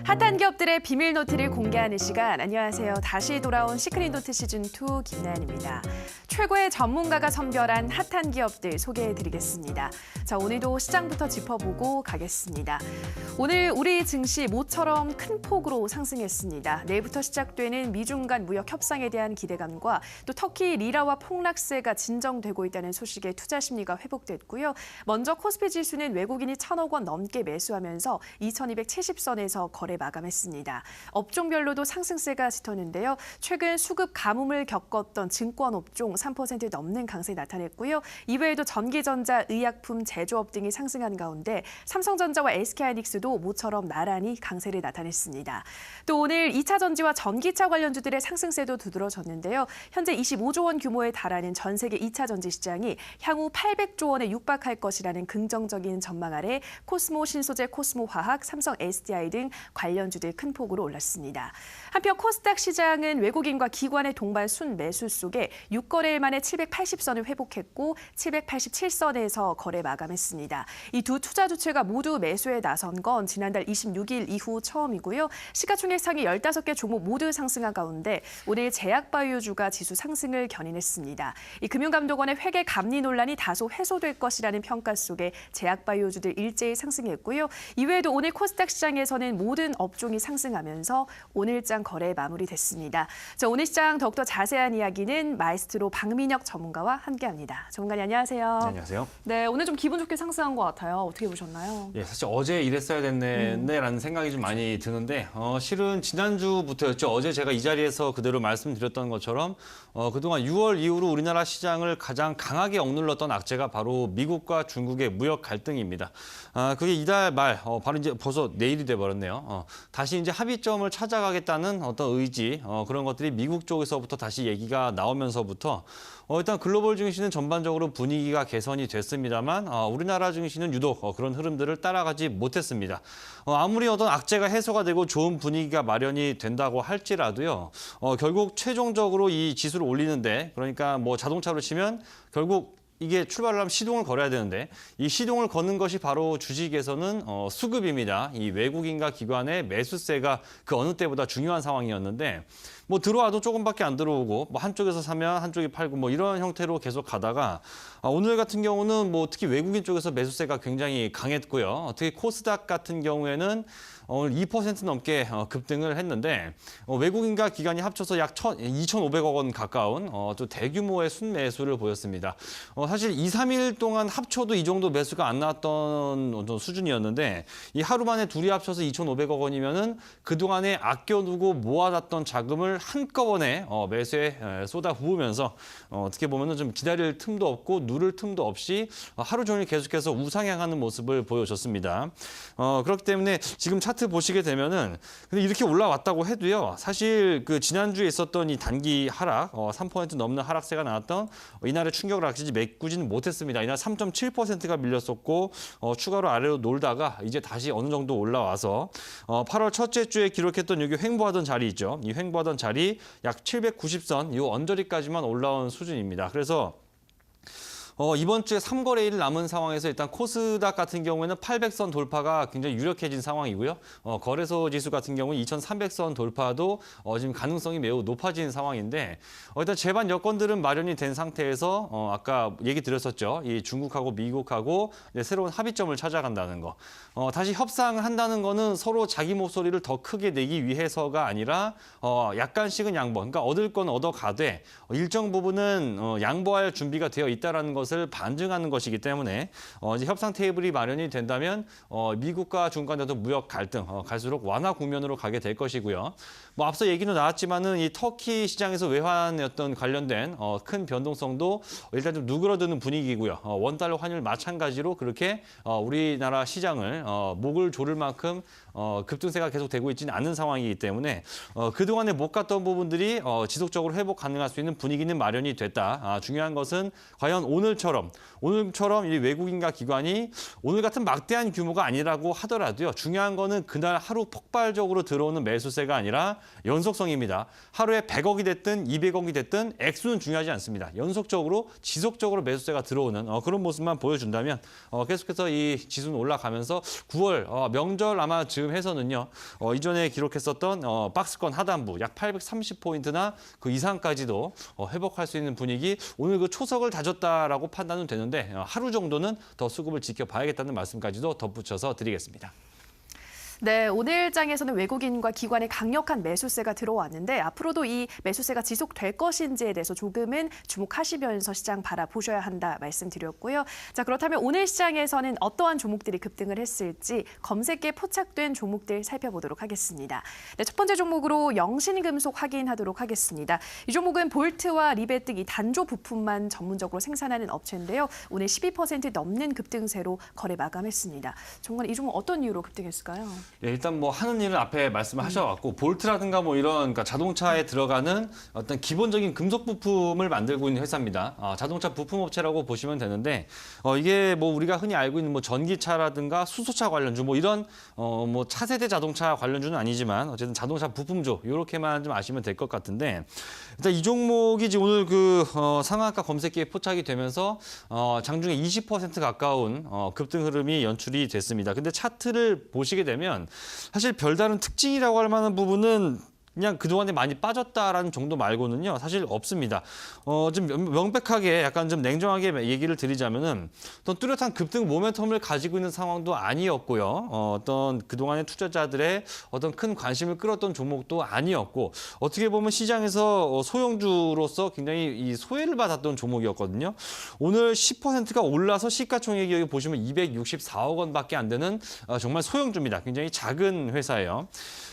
핫한 기업들의 비밀 노트를 공개하는 시간. 안녕하세요. 다시 돌아온 시크릿 노트 시즌2 김나연입니다. 최고의 전문가가 선별한 핫한 기업들 소개해드리겠습니다. 자, 오늘도 시장부터 짚어보고 가겠습니다. 오늘 우리 증시 모처럼 큰 폭으로 상승했습니다. 내일부터 시작되는 미중 간 무역 협상에 대한 기대감과 또 터키 리라와 폭락세가 진정되고 있다는 소식에 투자 심리가 회복됐고요. 먼저 코스피 지수는 외국인이 1,000억 원 넘게 매수하면서 2,270선에서 거래 마감했습니다. 업종별로도 상승세가 짙었는데요. 최근 수급 가뭄을 겪었던 증권 업종 3% 넘는 강세 나타냈고요. 이외에도 전기전자, 의약품, 제조업 등이 상승한 가운데 삼성전자와 SK하이닉스도 모처럼 나란히 강세를 나타냈습니다. 또 오늘 2차 전지와 전기차 관련주들의 상승세도 두드러졌는데요. 현재 25조 원 규모에 달하는 전 세계 2차 전지 시장이 향후 800조 원에 육박할 것이라는 긍정적인 전망 아래 코스모 신소재, 코스모 화학, 삼성 SDI 등 관련주들 큰 폭으로 올랐습니다. 한편 코스닥 시장은 외국인과 기관의 동반 순매수 속에 6거래일 만에 780선을 회복했고 787선에서 거래 마감했습니다. 이 두 투자 주체가 모두 매수에 나선 건 지난달 26일 이후 처음이고요. 시가총액 상위 15개 종목 모두 상승한 가운데 오늘 제약바이오주가 지수 상승을 견인했습니다. 이 금융감독원의 회계 감리 논란이 다소 해소될 것이라는 평가 속에 제약바이오주들 일제히 상승했고요. 이외에도 오늘 코스닥 시장에서는 모든 업종이 상승하면서 오늘장 거래 마무리됐습니다. 자, 오늘 시장 더욱더 자세한 이야기는 마에스트로 박민혁 전문가와 함께합니다. 전문가님 안녕하세요. 네, 안녕하세요. 네, 오늘 좀 기분 좋게 상승한 것 같아요. 어떻게 보셨나요? 예, 사실 어제 이랬어야 됐네라는 생각이 좀 많이 드는데 실은 지난주부터였죠. 어제 제가 이 자리에서 그대로 말씀드렸던 것처럼 그동안 6월 이후로 우리나라 시장을 가장 강하게 억눌렀던 악재가 바로 미국과 중국의 무역 갈등입니다. 그게 이달 말 바로 이제 벌써 내일이 돼버렸네요. 다시 이제 합의점을 찾아가겠다는 어떤 의지 그런 것들이 미국 쪽에서부터 다시 얘기가 나오면서부터 일단 글로벌 증시는 전반적으로 분위기가 개선이 됐습니다만 우리나라 증시는 유독 그런 흐름들을 따라가지 못했습니다. 아무리 어떤 악재가 해소가 되고 좋은 분위기가 마련이 된다고 할지라도요. 결국 최종적으로 이 지수를 올리는데 그러니까 뭐 자동차로 치면 결국 이게 출발을 하면 시동을 걸어야 되는데 이 시동을 거는 것이 바로 주식에서는 수급입니다. 이 외국인과 기관의 매수세가 그 어느 때보다 중요한 상황이었는데 뭐 들어와도 조금밖에 안 들어오고 뭐 한쪽에서 사면 한쪽이 팔고 뭐 이런 형태로 계속 가다가 오늘 같은 경우는 뭐 특히 외국인 쪽에서 매수세가 굉장히 강했고요. 특히 코스닥 같은 경우에는 오늘 2% 넘게 급등을 했는데 외국인과 기관이 합쳐서 약 2,500억 원 가까운 또 대규모의 순매수를 보였습니다. 사실 2, 3일 동안 합쳐도 이 정도 매수가 안 나왔던 수준이었는데 이 하루 만에 둘이 합쳐서 2,500억 원이면은 그동안에 아껴두고 모아놨던 자금을 한꺼번에 매수에 쏟아 부으면서 어떻게 보면은 좀 기다릴 틈도 없고 누를 틈도 없이 하루 종일 계속해서 우상향하는 모습을 보여줬습니다. 그렇기 때문에 지금 차트 보시게 되면은 근데 이렇게 올라왔다고 해도요. 사실 그 지난주에 있었던 이 단기 하락 3% 넘는 하락세가 나왔던 이날의 충격을 아끼지 메꾸지는 못했습니다. 이날 3.7%가 밀렸었고 추가로 아래로 놀다가 이제 다시 어느 정도 올라와서 8월 첫째 주에 기록했던 여기 횡보하던 자리 있죠. 이 횡보하던 자리 약 790선 이 언저리까지만 올라온 수준입니다. 그래서 이번 주에 3거래일 남은 상황에서 일단 코스닥 같은 경우에는 800선 돌파가 굉장히 유력해진 상황이고요. 거래소 지수 같은 경우는 2300선 돌파도 지금 가능성이 매우 높아진 상황인데 일단 제반 여건들은 마련이 된 상태에서 아까 얘기 드렸었죠. 이 중국하고 미국하고 새로운 합의점을 찾아간다는 거. 다시 협상을 한다는 거는 서로 자기 목소리를 더 크게 내기 위해서가 아니라 약간씩은 양보. 그러니까 얻을 건 얻어가되 일정 부분은 양보할 준비가 되어 있다는 것을 반증하는 것이기 때문에 이제 협상 테이블이 마련이 된다면 미국과 중국 간에도 무역 갈등 갈수록 완화 국면으로 가게 될 것이고요. 뭐 앞서 얘기도 나왔지만은 이 터키 시장에서 외환이었던 관련된 큰 변동성도 일단 좀 누그러드는 분위기고요. 원달러 환율 마찬가지로 그렇게 우리나라 시장을 목을 조를 만큼 급등세가 계속되고 있지는 않은 상황이기 때문에 그동안에 못 갔던 부분들이 지속적으로 회복 가능할 수 있는 분위기는 마련이 됐다. 중요한 것은 과연 오늘 오늘처럼 이 외국인과 기관이 오늘 같은 막대한 규모가 아니라고 하더라도요. 중요한 거는 그날 하루 폭발적으로 들어오는 매수세가 아니라 연속성입니다. 하루에 100억이 됐든 200억이 됐든 액수는 중요하지 않습니다. 연속적으로 지속적으로 매수세가 들어오는 그런 모습만 보여준다면 계속해서 이 지수는 올라가면서 9월 명절 아마 즈음 해서는요. 이전에 기록했었던 박스권 하단부 약 830포인트나 그 이상까지도 회복할 수 있는 분위기 오늘 그 초석을 다졌다라고 판단은 되는데 하루 정도는 더 수급을 지켜봐야겠다는 말씀까지도 덧붙여서 드리겠습니다. 네, 오늘 장에서는 외국인과 기관의 강력한 매수세가 들어왔는데 앞으로도 이 매수세가 지속될 것인지에 대해서 조금은 주목하시면서 시장 바라보셔야 한다 말씀드렸고요. 자, 그렇다면 오늘 시장에서는 어떠한 종목들이 급등을 했을지 검색에 포착된 종목들 살펴보도록 하겠습니다. 네, 첫 번째 종목으로 영신금속 확인하도록 하겠습니다. 이 종목은 볼트와 리벳 등 이 단조 부품만 전문적으로 생산하는 업체인데요. 오늘 12% 넘는 급등세로 거래 마감했습니다. 정말 이 종목 어떤 이유로 급등했을까요? 예, 일단 뭐 하는 일은 앞에 말씀하셔갖고 볼트라든가 뭐 이런 그러니까 자동차에 들어가는 어떤 기본적인 금속 부품을 만들고 있는 회사입니다. 자동차 부품 업체라고 보시면 되는데 이게 뭐 우리가 흔히 알고 있는 뭐 전기차라든가 수소차 관련주 뭐 이런 뭐 차세대 자동차 관련주는 아니지만 어쨌든 자동차 부품주 이렇게만 좀 아시면 될 것 같은데 일단 이 종목이 지금 오늘 그 상한가 검색기에 포착이 되면서 장중에 20% 가까운 급등 흐름이 연출이 됐습니다. 근데 차트를 보시게 되면 사실 별다른 특징이라고 할 만한 부분은 그냥 그동안에 많이 빠졌다라는 정도 말고는요. 사실 없습니다. 좀 명백하게 약간 좀 냉정하게 얘기를 드리자면은 어떤 뚜렷한 급등 모멘텀을 가지고 있는 상황도 아니었고요. 어떤 그동안의 투자자들의 어떤 큰 관심을 끌었던 종목도 아니었고 어떻게 보면 시장에서 소형주로서 굉장히 이 소외를 받았던 종목이었거든요. 오늘 10%가 올라서 시가총액이 여기 보시면 264억 원밖에 안 되는 정말 소형주입니다. 굉장히 작은 회사예요.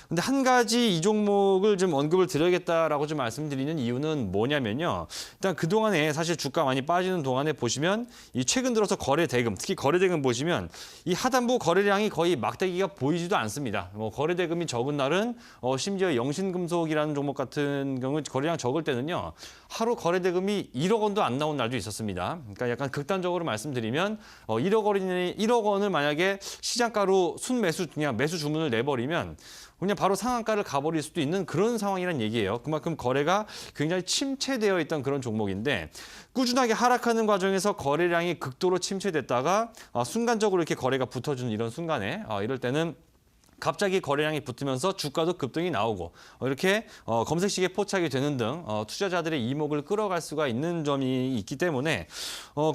근데 한 가지 이 종목을 좀 언급을 드려야겠다라고 좀 말씀드리는 이유는 뭐냐면요. 일단 그동안에 사실 주가 많이 빠지는 동안에 보시면 이 최근 들어서 거래 대금, 특히 거래 대금 보시면 이 하단부 거래량이 거의 막대기가 보이지도 않습니다. 뭐 거래 대금이 적은 날은 심지어 영신금속이라는 종목 같은 경우 거래량 적을 때는요. 하루 거래 대금이 1억 원도 안 나온 날도 있었습니다. 그러니까 약간 극단적으로 말씀드리면 1억 원을 만약에 시장가로 순매수 그냥 매수 주문을 내버리면 그냥 바로 상한가를 가버릴 수도 있는 그런 상황이란 얘기예요. 그만큼 거래가 굉장히 침체되어 있던 그런 종목인데 꾸준하게 하락하는 과정에서 거래량이 극도로 침체됐다가 순간적으로 이렇게 거래가 붙어주는 이런 순간에 이럴 때는 갑자기 거래량이 붙으면서 주가도 급등이 나오고 이렇게 검색식에 포착이 되는 등 투자자들의 이목을 끌어갈 수가 있는 점이 있기 때문에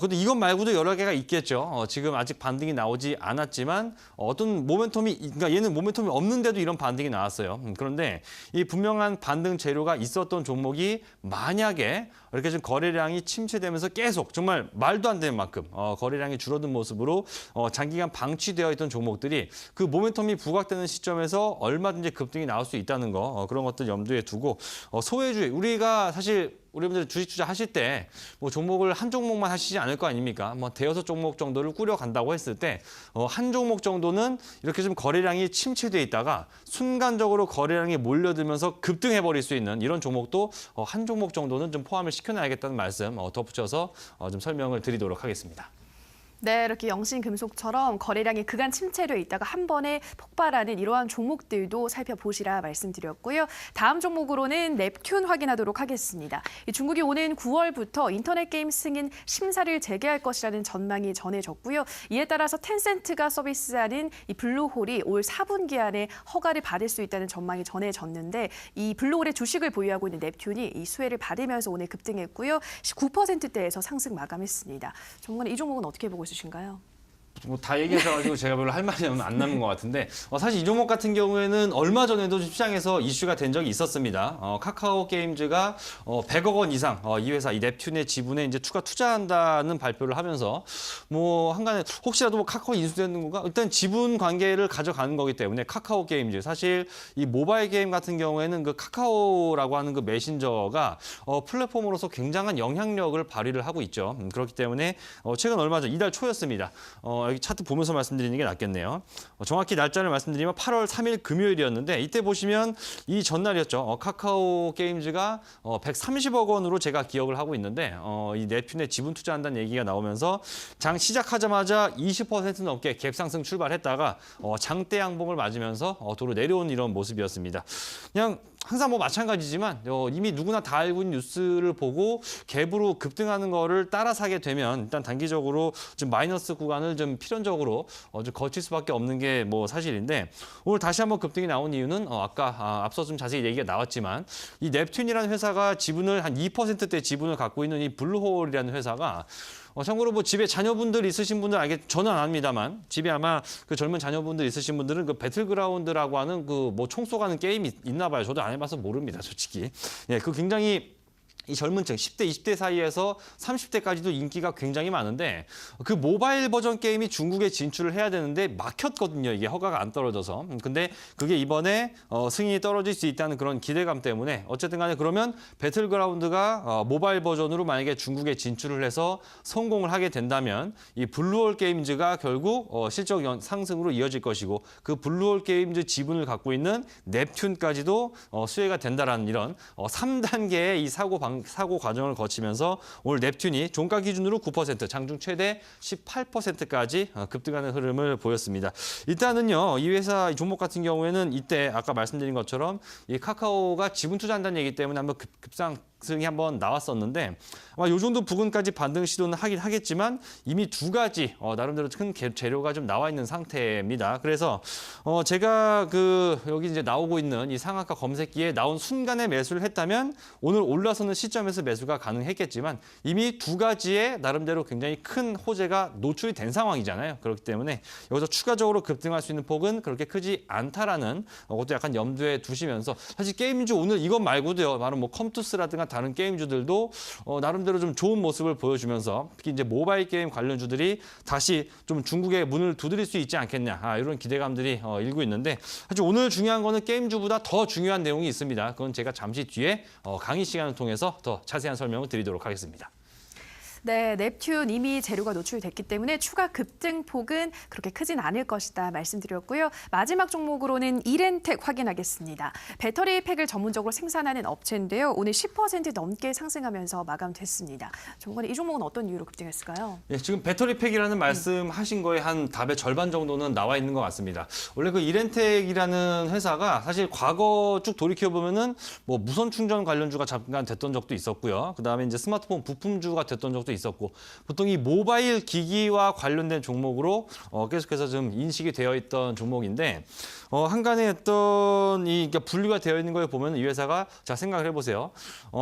근데 이것 말고도 여러 개가 있겠죠. 지금 아직 반등이 나오지 않았지만 어떤 모멘텀이 그러니까 얘는 모멘텀이 없는데도 이런 반등이 나왔어요. 그런데 이 분명한 반등 재료가 있었던 종목이 만약에 이렇게 좀 거래량이 침체되면서 계속 정말 말도 안 되는 만큼 거래량이 줄어든 모습으로 장기간 방치되어 있던 종목들이 그 모멘텀이 부각되는 시점에서 얼마든지 급등이 나올 수 있다는 거 그런 것들 염두에 두고 소외주의 우리가 사실 우리분들 주식 투자하실 때 뭐 종목을 한 종목만 하시지 않을 거 아닙니까? 뭐 대여섯 종목 정도를 꾸려간다고 했을 때 한 종목 정도는 이렇게 좀 거래량이 침체돼 있다가 순간적으로 거래량이 몰려들면서 급등해버릴 수 있는 이런 종목도 한 종목 정도는 좀 포함을 시켜놔야겠다는 말씀 덧붙여서 좀 설명을 드리도록 하겠습니다. 네, 이렇게 영신금속처럼 거래량이 그간 침체되어 있다가 한 번에 폭발하는 이러한 종목들도 살펴보시라 말씀드렸고요. 다음 종목으로는 넵튠 확인하도록 하겠습니다. 중국이 오는 9월부터 인터넷 게임 승인 심사를 재개할 것이라는 전망이 전해졌고요. 이에 따라서 텐센트가 서비스하는 이 블루홀이 올 4분기 안에 허가를 받을 수 있다는 전망이 전해졌는데 이 블루홀의 주식을 보유하고 있는 넵튠이 이 수혜를 받으면서 오늘 급등했고요. 9%대에서 상승 마감했습니다. 정말 이 종목은 어떻게 보고 있으신가요? 뭐 다 얘기하셔가지고 제가 별로 할 말이 안 남은 것 같은데 사실 이 종목 같은 경우에는 얼마 전에도 시장에서 이슈가 된 적이 있었습니다. 카카오 게임즈가 100억 원 이상 이 회사 이 넵튠의 지분에 이제 추가 투자한다는 발표를 하면서 뭐 한간에 혹시라도 뭐 카카오 인수되는 건가? 일단 지분 관계를 가져가는 거기 때문에 카카오 게임즈 사실 이 모바일 게임 같은 경우에는 그 카카오라고 하는 그 메신저가 플랫폼으로서 굉장한 영향력을 발휘를 하고 있죠. 그렇기 때문에 최근 얼마 전 이달 초였습니다. 여기 차트 보면서 말씀드리는 게 낫겠네요. 정확히 날짜를 말씀드리면 8월 3일 금요일이었는데 이때 보시면 이 전날이었죠. 카카오 게임즈가 130억 원으로 제가 기억을 하고 있는데 이 넵튠에 지분 투자한다는 얘기가 나오면서 장 시작하자마자 20% 넘게 갭상승 출발했다가 장대 양봉을 맞으면서 도로 내려온 이런 모습이었습니다. 그냥 항상 뭐 마찬가지지만 이미 누구나 다 알고 있는 뉴스를 보고 갭으로 급등하는 거를 따라 사게 되면 일단 단기적으로 좀 마이너스 구간을 좀 필연적으로 좀 거칠 수밖에 없는 게 뭐 사실인데 오늘 다시 한번 급등이 나온 이유는 아까 앞서 좀 자세히 얘기가 나왔지만 이 넵튠이라는 회사가 지분을 한 2%대 지분을 갖고 있는 이 블루홀이라는 회사가 참고로 뭐 집에 자녀분들 있으신 분들 저는 안 합니다만 집에 아마 그 젊은 자녀분들 있으신 분들은 그 배틀그라운드라고 하는 그 뭐 총 쏘가는 게임이 있나 봐요. 저도 안 해봐서 모릅니다, 솔직히. 예, 그 굉장히 이 젊은 층 10대, 20대 사이에서 30대까지도 인기가 굉장히 많은데 그 모바일 버전 게임이 중국에 진출을 해야 되는데 막혔거든요. 이게 허가가 안 떨어져서. 근데 그게 이번에 승인이 떨어질 수 있다는 그런 기대감 때문에 어쨌든 간에 그러면 배틀그라운드가 모바일 버전으로 만약에 중국에 진출을 해서 성공을 하게 된다면 이 블루홀 게임즈가 결국 실적 상승으로 이어질 것이고 그 블루홀 게임즈 지분을 갖고 있는 넵튠까지도 수혜가 된다라는 이런 3단계의 이 사고 과정을 거치면서 오늘 넵튠이 종가 기준으로 9%, 장중 최대 18%까지 급등하는 흐름을 보였습니다. 일단은요, 이 회사 종목 같은 경우에는 이때 아까 말씀드린 것처럼 이 카카오가 지분 투자한다는 얘기 때문에 한번 급상승이 한번 나왔었는데 아마 이 정도 부근까지 반등 시도는 하긴 하겠지만 이미 두 가지 나름대로 큰 재료가 좀 나와 있는 상태입니다. 그래서 제가 여기 이제 나오고 있는 이 상한가 검색기에 나온 순간에 매수를 했다면 오늘 올라서는 시점에서 매수가 가능했겠지만 이미 두 가지의 나름대로 굉장히 큰 호재가 노출이 된 상황이잖아요. 그렇기 때문에 여기서 추가적으로 급등할 수 있는 폭은 그렇게 크지 않다라는 것도 약간 염두에 두시면서 사실 게임주 오늘 이것 말고도요. 바로 뭐 컴투스라든가 다른 게임주들도 나름대로 좀 좋은 모습을 보여주면서 특히 이제 모바일 게임 관련주들이 다시 좀 중국의 문을 두드릴 수 있지 않겠냐 이런 기대감들이 일고 있는데 사실 오늘 중요한 거는 게임주보다 더 중요한 내용이 있습니다. 그건 제가 잠시 뒤에 강의 시간을 통해서 더 자세한 설명을 드리도록 하겠습니다. 네, 넵튠 이미 재료가 노출됐기 때문에 추가 급등폭은 그렇게 크진 않을 것이다 말씀드렸고요. 마지막 종목으로는 이렌텍 확인하겠습니다. 배터리 팩을 전문적으로 생산하는 업체인데요. 오늘 10% 넘게 상승하면서 마감됐습니다. 정권이 이 종목은 어떤 이유로 급등했을까요? 예, 지금 배터리 팩이라는 말씀하신 거에 한 답의 절반 정도는 나와 있는 것 같습니다. 원래 그 이렌텍이라는 회사가 사실 과거 쭉 돌이켜 보면은 뭐 무선 충전 관련주가 잠깐 됐던 적도 있었고요. 그다음에 이제 스마트폰 부품주가 됐던 적도 있었고 보통 이 모바일 기기와 관련된 종목으로 계속해서 좀 인식이 되어 있던 종목인데 한간에 어떤 그러니까 분류가 되어 있는 걸 보면 이 회사가 자 생각을 해보세요.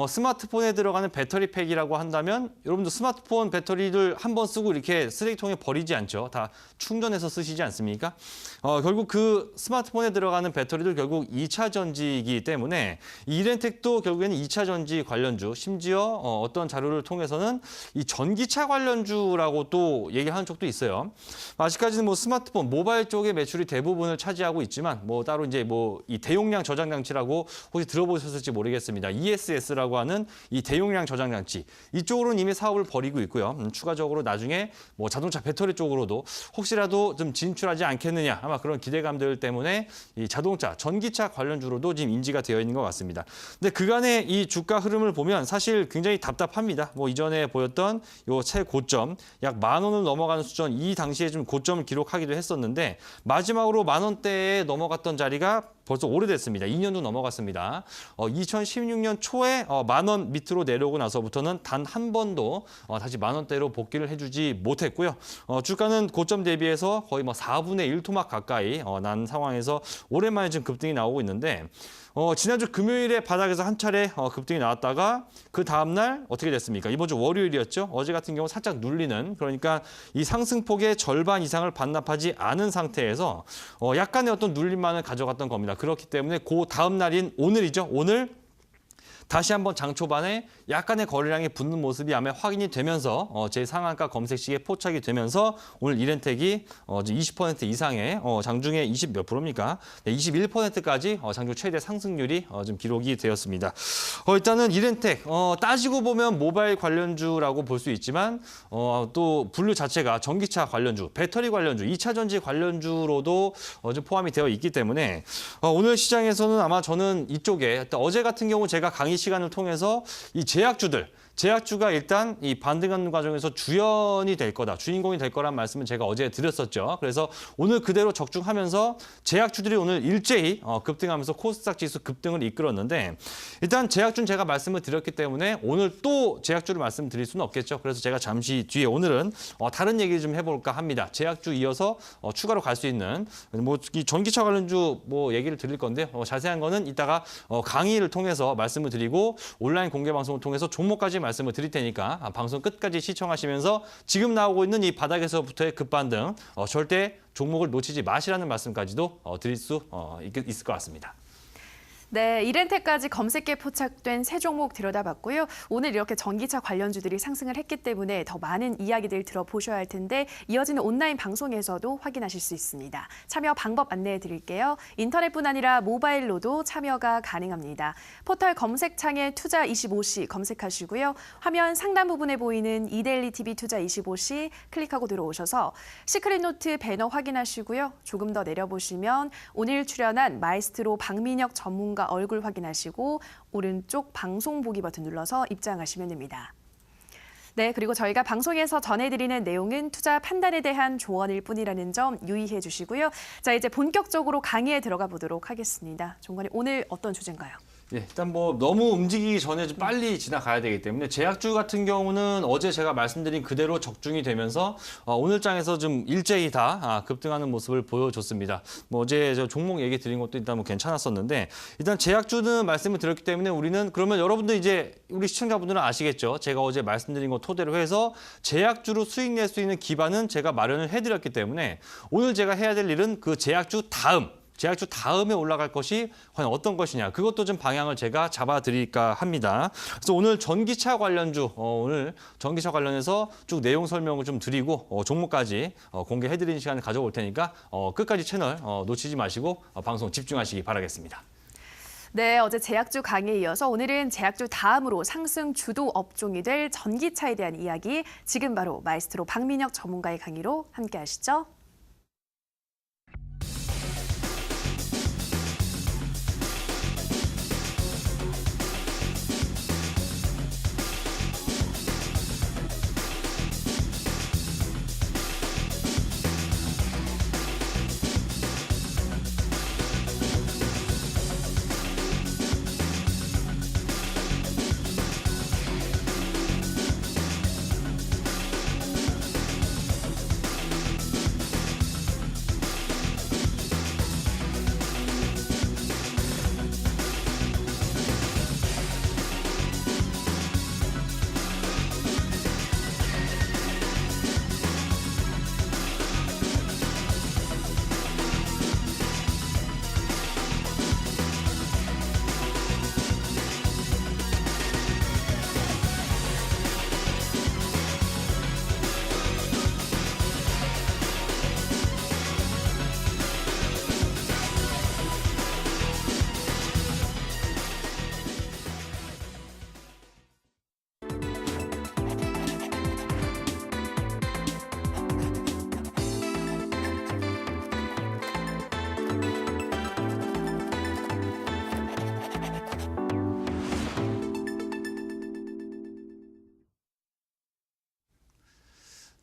스마트폰에 들어가는 배터리 팩이라고 한다면 여러분들 스마트폰 배터리를 한 번 쓰고 이렇게 쓰레기통에 버리지 않죠. 다 충전해서 쓰시지 않습니까? 결국 그 스마트폰에 들어가는 배터리들 결국 2차 전지이기 때문에 이렌텍도 결국에는 2차 전지 관련주 심지어 어떤 자료를 통해서는 이 전기차 관련주라고 또 얘기하는 쪽도 있어요. 아직까지는 뭐 스마트폰, 모바일 쪽의 매출이 대부분을 차지하고 있지만 뭐 따로 이제 뭐 이 대용량 저장 장치라고 혹시 들어보셨을지 모르겠습니다. ESS라고 하는 이 대용량 저장 장치 이쪽으로는 이미 사업을 벌이고 있고요. 추가적으로 나중에 뭐 자동차 배터리 쪽으로도 혹시라도 좀 진출하지 않겠느냐 아마 그런 기대감들 때문에 이 자동차, 전기차 관련주로도 지금 인지가 되어 있는 것 같습니다. 근데 그간의 이 주가 흐름을 보면 사실 굉장히 답답합니다. 뭐 이전에 보였던 요 최고점 약 10,000원을 넘어가는 수준 이 당시에 좀 고점을 기록하기도 했었는데 마지막으로 10,000원대에 넘어갔던 자리가 벌써 오래됐습니다. 2년도 넘어갔습니다. 2016년 초에 10,000원 밑으로 내려오고 나서부터는 단 한 번도 다시 10,000원대로 복귀를 해주지 못했고요. 주가는 고점 대비해서 거의 뭐 4분의 1 토막 가까이 난 상황에서 오랜만에 지금 급등이 나오고 있는데 지난주 금요일에 바닥에서 한 차례 급등이 나왔다가 그 다음날 어떻게 됐습니까? 이번 주 월요일이었죠. 어제 같은 경우 살짝 눌리는 그러니까 이 상승폭의 절반 이상을 반납하지 않은 상태에서 약간의 어떤 눌림만을 가져갔던 겁니다. 그렇기 때문에 그 다음 날인 오늘이죠. 오늘 다시 한번 장 초반에 약간의 거래량이 붙는 모습이 아마 확인이 되면서 제 상한가 검색식에 포착이 되면서 오늘 이렌텍이 20% 이상의 장중에 20 몇 프로입니까? 네, 21%까지 장중 최대 상승률이 좀 기록이 되었습니다. 일단은 이렌텍 따지고 보면 모바일 관련주라고 볼 수 있지만 또 분류 자체가 전기차 관련주, 배터리 관련주, 2차 전지 관련주로도 좀 포함이 되어 있기 때문에 오늘 시장에서는 아마 저는 이쪽에 어제 같은 경우 제가 강의 시간을 통해서 이 제약주가 일단 이 반등하는 과정에서 주연이 될 거다, 주인공이 될 거란 말씀을 제가 어제 드렸었죠. 그래서 오늘 그대로 적중하면서 제약주들이 오늘 일제히 급등하면서 코스닥 지수 급등을 이끌었는데 일단 제약주는 제가 말씀을 드렸기 때문에 오늘 또 제약주를 말씀드릴 수는 없겠죠. 그래서 제가 잠시 뒤에 오늘은 다른 얘기를 좀 해볼까 합니다. 제약주 이어서 추가로 갈 수 있는 이 전기차 관련주 얘기를 드릴 건데 자세한 거는 이따가 강의를 통해서 말씀을 드리고 온라인 공개 방송을 통해서 종목까지 말씀을 드릴 테니까 방송 끝까지 시청하시면서 지금 나오고 있는 이 바닥에서부터의 급반등 절대 종목을 놓치지 마시라는 말씀까지도 드릴 수 있을 것 같습니다. 네, 이렌텍까지 검색기에 포착된 세 종목 들여다봤고요. 오늘 이렇게 전기차 관련주들이 상승을 했기 때문에 더 많은 이야기들 들어보셔야 할 텐데 이어지는 온라인 방송에서도 확인하실 수 있습니다. 참여 방법 안내해 드릴게요. 인터넷뿐 아니라 모바일로도 참여가 가능합니다. 포털 검색창에 투자25시 검색하시고요. 화면 상단 부분에 보이는 이데일리 TV 투자25시 클릭하고 들어오셔서 시크릿노트 배너 확인하시고요. 조금 더 내려보시면 오늘 출연한 마에스트로 박민혁 전문가 얼굴 확인하시고 오른쪽 방송 보기 버튼 눌러서 입장하시면 됩니다. 네, 그리고 저희가 방송에서 전해드리는 내용은 투자 판단에 대한 조언일 뿐이라는 점 유의해 주시고요. 자, 이제 본격적으로 강의에 들어가 보도록 하겠습니다. 종관님, 오늘 어떤 주제인가요? 예, 일단 너무 움직이기 전에 좀 빨리 지나가야 되기 때문에 제약주 같은 경우는 어제 제가 말씀드린 그대로 적중이 되면서 오늘 장에서 좀 일제히 다 급등하는 모습을 보여줬습니다. 어제 저 종목 얘기 드린 것도 일단 괜찮았었는데 일단 제약주는 말씀을 드렸기 때문에 우리는 그러면 여러분들 이제 우리 시청자분들은 아시겠죠? 제가 어제 말씀드린 거 토대로 해서 제약주로 수익 낼 수 있는 기반은 제가 마련을 해드렸기 때문에 오늘 제가 해야 될 일은 그 제약주 다음에 올라갈 것이 과연 어떤 것이냐. 그것도 좀 방향을 제가 잡아드릴까 합니다. 그래서 오늘 전기차 관련주, 오늘 전기차 관련해서 쭉 내용 설명을 좀 드리고 종목까지 공개해드리는 시간을 가져올 테니까 끝까지 채널 놓치지 마시고 방송 집중하시기 바라겠습니다. 네, 어제 제약주 강의에 이어서 오늘은 제약주 다음으로 상승 주도 업종이 될 전기차에 대한 이야기 지금 바로 마에스트로 박민혁 전문가의 강의로 함께 하시죠.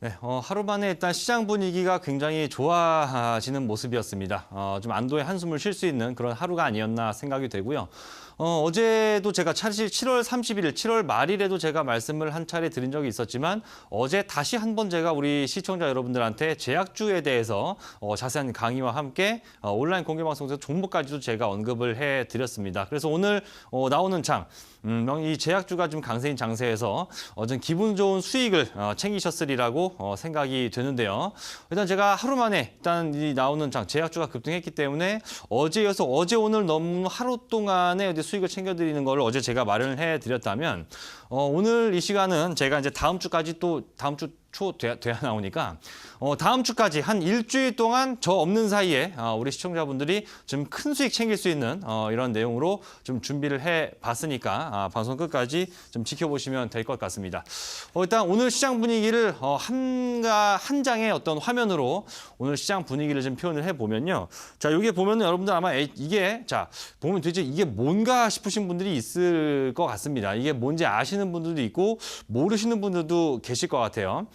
네, 하루 만에 일단 시장 분위기가 굉장히 좋아지는 모습이었습니다. 좀 안도의 한숨을 쉴 수 있는 그런 하루가 아니었나 생각이 되고요. 어제도 제가 사실 7월 31일, 7월 말일에도 제가 말씀을 한 차례 드린 적이 있었지만 어제 다시 한번 제가 우리 시청자 여러분들한테 제약주에 대해서 자세한 강의와 함께 온라인 공개방송에서 종목까지도 제가 언급을 해드렸습니다. 그래서 오늘 나오는 장, 이 제약주가 좀 강세인 장세에서 좀 기분 좋은 수익을 챙기셨으리라고 생각이 되는데요. 일단 제가 하루 만에 일단 이 나오는 장 제약주가 급등했기 때문에 어제 오늘 너무 하루 동안에 수익을 챙겨드리는 걸 어제 제가 마련을 해드렸다면 오늘 이 시간은 제가 이제 다음 주까지 또 다음 주 초 돼야 나오니까 다음 주까지 한 일주일 동안 저 없는 사이에 우리 시청자분들이 좀 큰 수익 챙길 수 있는 이런 내용으로 좀 준비를 해봤으니까 방송 끝까지 좀 지켜보시면 될 것 같습니다. 일단 오늘 시장 분위기를 한 장의 어떤 화면으로 오늘 시장 분위기를 좀 표현을 해보면요. 자, 여기 보면 여러분들 아마 이게 자 보면 도대체 이게 뭔가 싶으신 분들이 있을 것 같습니다. 이게 뭔지 아시는 분들도 있고 모르시는 분들도 계실 것 같아요.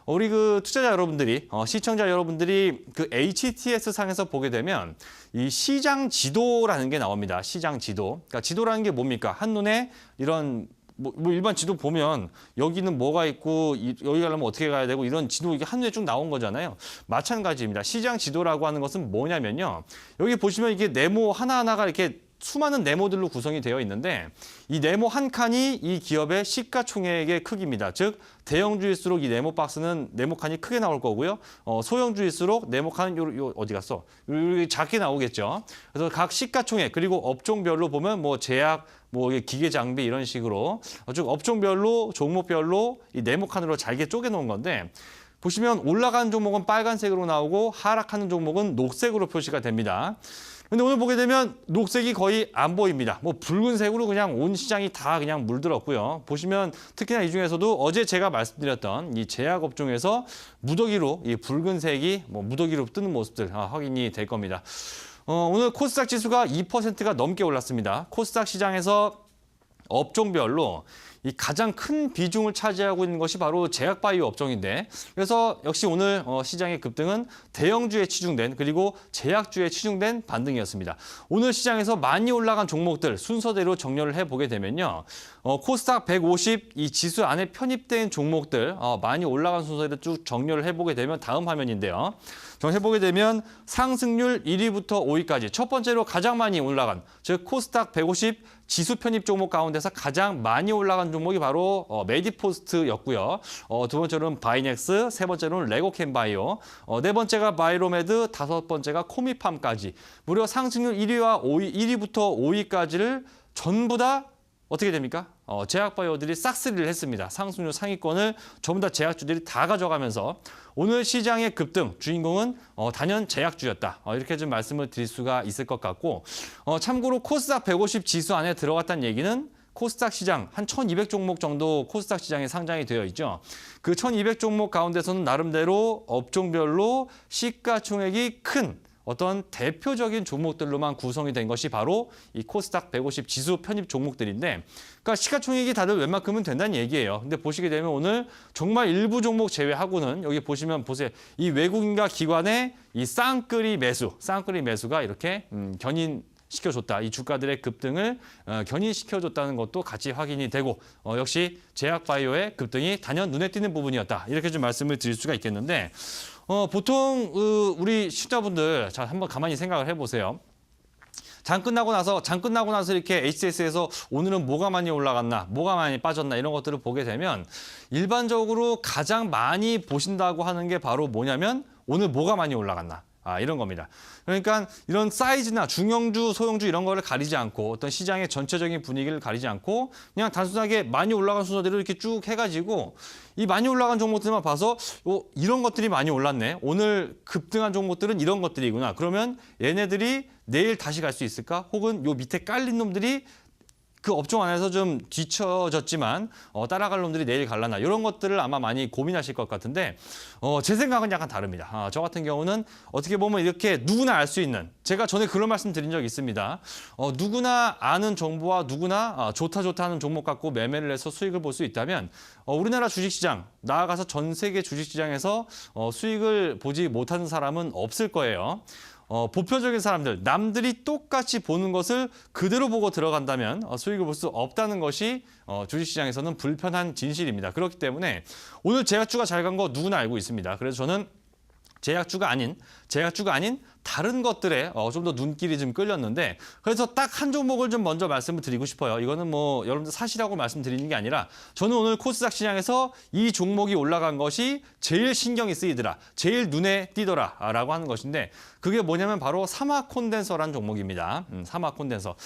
우리 그 투자자 여러분들이, 시청자 여러분들이 그 HTS 상에서 보게 되면 이 시장 지도라는 게 나옵니다. 시장 지도. 그러니까 지도라는 게 뭡니까? 한눈에 이런 뭐 일반 지도 보면 여기는 뭐가 있고 여기 가려면 어떻게 가야 되고 이런 지도 이게 한눈에 쭉 나온 거잖아요. 마찬가지입니다. 시장 지도라고 하는 것은 뭐냐면요. 여기 보시면 이게 네모 하나하나가 이렇게 수많은 네모들로 구성이 되어 있는데 이 네모 한 칸이 이 기업의 시가총액의 크기입니다. 즉 대형주일수록 이 네모 박스는 네모 칸이 크게 나올 거고요. 소형주일수록 네모 칸은 요 어디 갔어? 여기 작게 나오겠죠. 그래서 각 시가총액 그리고 업종별로 보면 뭐 제약, 뭐 기계 장비 이런 식으로 즉 업종별로 종목별로 이 네모 칸으로 잘게 쪼개 놓은 건데 보시면 올라가는 종목은 빨간색으로 나오고 하락하는 종목은 녹색으로 표시가 됩니다. 근데 오늘 보게 되면 녹색이 거의 안 보입니다. 뭐 붉은색으로 그냥 온 시장이 다 그냥 물들었고요. 보시면 특히나 이 중에서도 어제 제가 말씀드렸던 이 제약 업종에서 무더기로 이 붉은색이 무더기로 뜨는 모습들 확인이 될 겁니다. 오늘 코스닥 지수가 2%가 넘게 올랐습니다. 코스닥 시장에서 업종별로 이 가장 큰 비중을 차지하고 있는 것이 바로 제약바이오 업종인데 그래서 역시 오늘 시장의 급등은 대형주에 치중된 그리고 제약주에 치중된 반등이었습니다. 오늘 시장에서 많이 올라간 종목들 순서대로 정렬을 해보게 되면요. 코스닥 150 이 지수 안에 편입된 종목들 많이 올라간 순서대로 쭉 정렬을 해보게 되면 다음 화면인데요. 정해보게 되면 상승률 1위부터 5위까지 첫 번째로 가장 많이 올라간 즉 코스닥 150 지수 편입 종목 가운데서 가장 많이 올라간 종목이 바로 메디포스트였고요. 두 번째로는 바이넥스, 세 번째로는 레고캠바이오, 네 번째가 바이로메드, 다섯 번째가 코미팜까지 무려 상승률 1위와 5위, 1위부터 5위까지를 전부 다 어떻게 됩니까? 제약바이오들이 싹쓸이를 했습니다. 상승률 상위권을 전부 다 제약주들이 다 가져가면서 오늘 시장의 급등 주인공은 단연 제약주였다. 이렇게 좀 말씀을 드릴 수가 있을 것 같고 참고로 코스닥 150 지수 안에 들어갔다는 얘기는 코스닥 시장 한 1,200 종목 정도 코스닥 시장에 상장이 되어 있죠. 그 1,200 종목 가운데서는 나름대로 업종별로 시가총액이 큰 어떤 대표적인 종목들로만 구성이 된 것이 바로 이 코스닥 150 지수 편입 종목들인데 그러니까 시가총액이 다들 웬만큼은 된다는 얘기예요. 근데 보시게 되면 오늘 정말 일부 종목 제외하고는 여기 보시면 보세요. 이 외국인과 기관의 이 쌍끌이 매수가 이렇게 견인시켜줬다. 이 주가들의 급등을 견인시켜줬다는 것도 같이 확인이 되고 역시 제약바이오의 급등이 단연 눈에 띄는 부분이었다. 이렇게 좀 말씀을 드릴 수가 있겠는데 보통 우리 시청자분들 자 한번 가만히 생각을 해보세요. 장 끝나고 나서 이렇게 HTS에서 오늘은 뭐가 많이 올라갔나, 뭐가 많이 빠졌나 이런 것들을 보게 되면 일반적으로 가장 많이 보신다고 하는 게 바로 뭐냐면 오늘 뭐가 많이 올라갔나. 이런 겁니다. 그러니까 이런 사이즈나 중형주, 소형주 이런 거를 가리지 않고 어떤 시장의 전체적인 분위기를 가리지 않고 그냥 단순하게 많이 올라간 순서대로 이렇게 쭉 해가지고 이 많이 올라간 종목들만 봐서 이런 것들이 많이 올랐네. 오늘 급등한 종목들은 이런 것들이구나. 그러면 얘네들이 내일 다시 갈 수 있을까? 혹은 요 밑에 깔린 놈들이 그 업종 안에서 좀 뒤처졌지만 따라갈 놈들이 내일 갈라나 이런 것들을 아마 많이 고민하실 것 같은데 제 생각은 약간 다릅니다. 저 같은 경우는 어떻게 보면 이렇게 누구나 알 수 있는 제가 전에 그런 말씀 드린 적이 있습니다. 누구나 아는 정보와 누구나 좋다 하는 종목 갖고 매매를 해서 수익을 볼 수 있다면 우리나라 주식시장 나아가서 전 세계 주식시장에서 수익을 보지 못하는 사람은 없을 거예요. 보편적인 사람들, 남들이 똑같이 보는 것을 그대로 보고 들어간다면 수익을 볼 수 없다는 것이 주식시장에서는 불편한 진실입니다. 그렇기 때문에 오늘 제약주가 잘 간 거 누구나 알고 있습니다. 그래서 저는 제약주가 아닌 다른 것들에 좀 더 눈길이 좀 끌렸는데 그래서 딱 한 종목을 좀 먼저 말씀을 드리고 싶어요. 이거는 뭐 여러분들 사시라고 말씀드리는 게 아니라 저는 오늘 코스닥 시장에서 이 종목이 올라간 것이 제일 신경이 쓰이더라, 제일 눈에 띄더라라고 하는 것인데 그게 뭐냐면 바로 사마 콘덴서라는 종목입니다. 사마 콘덴서.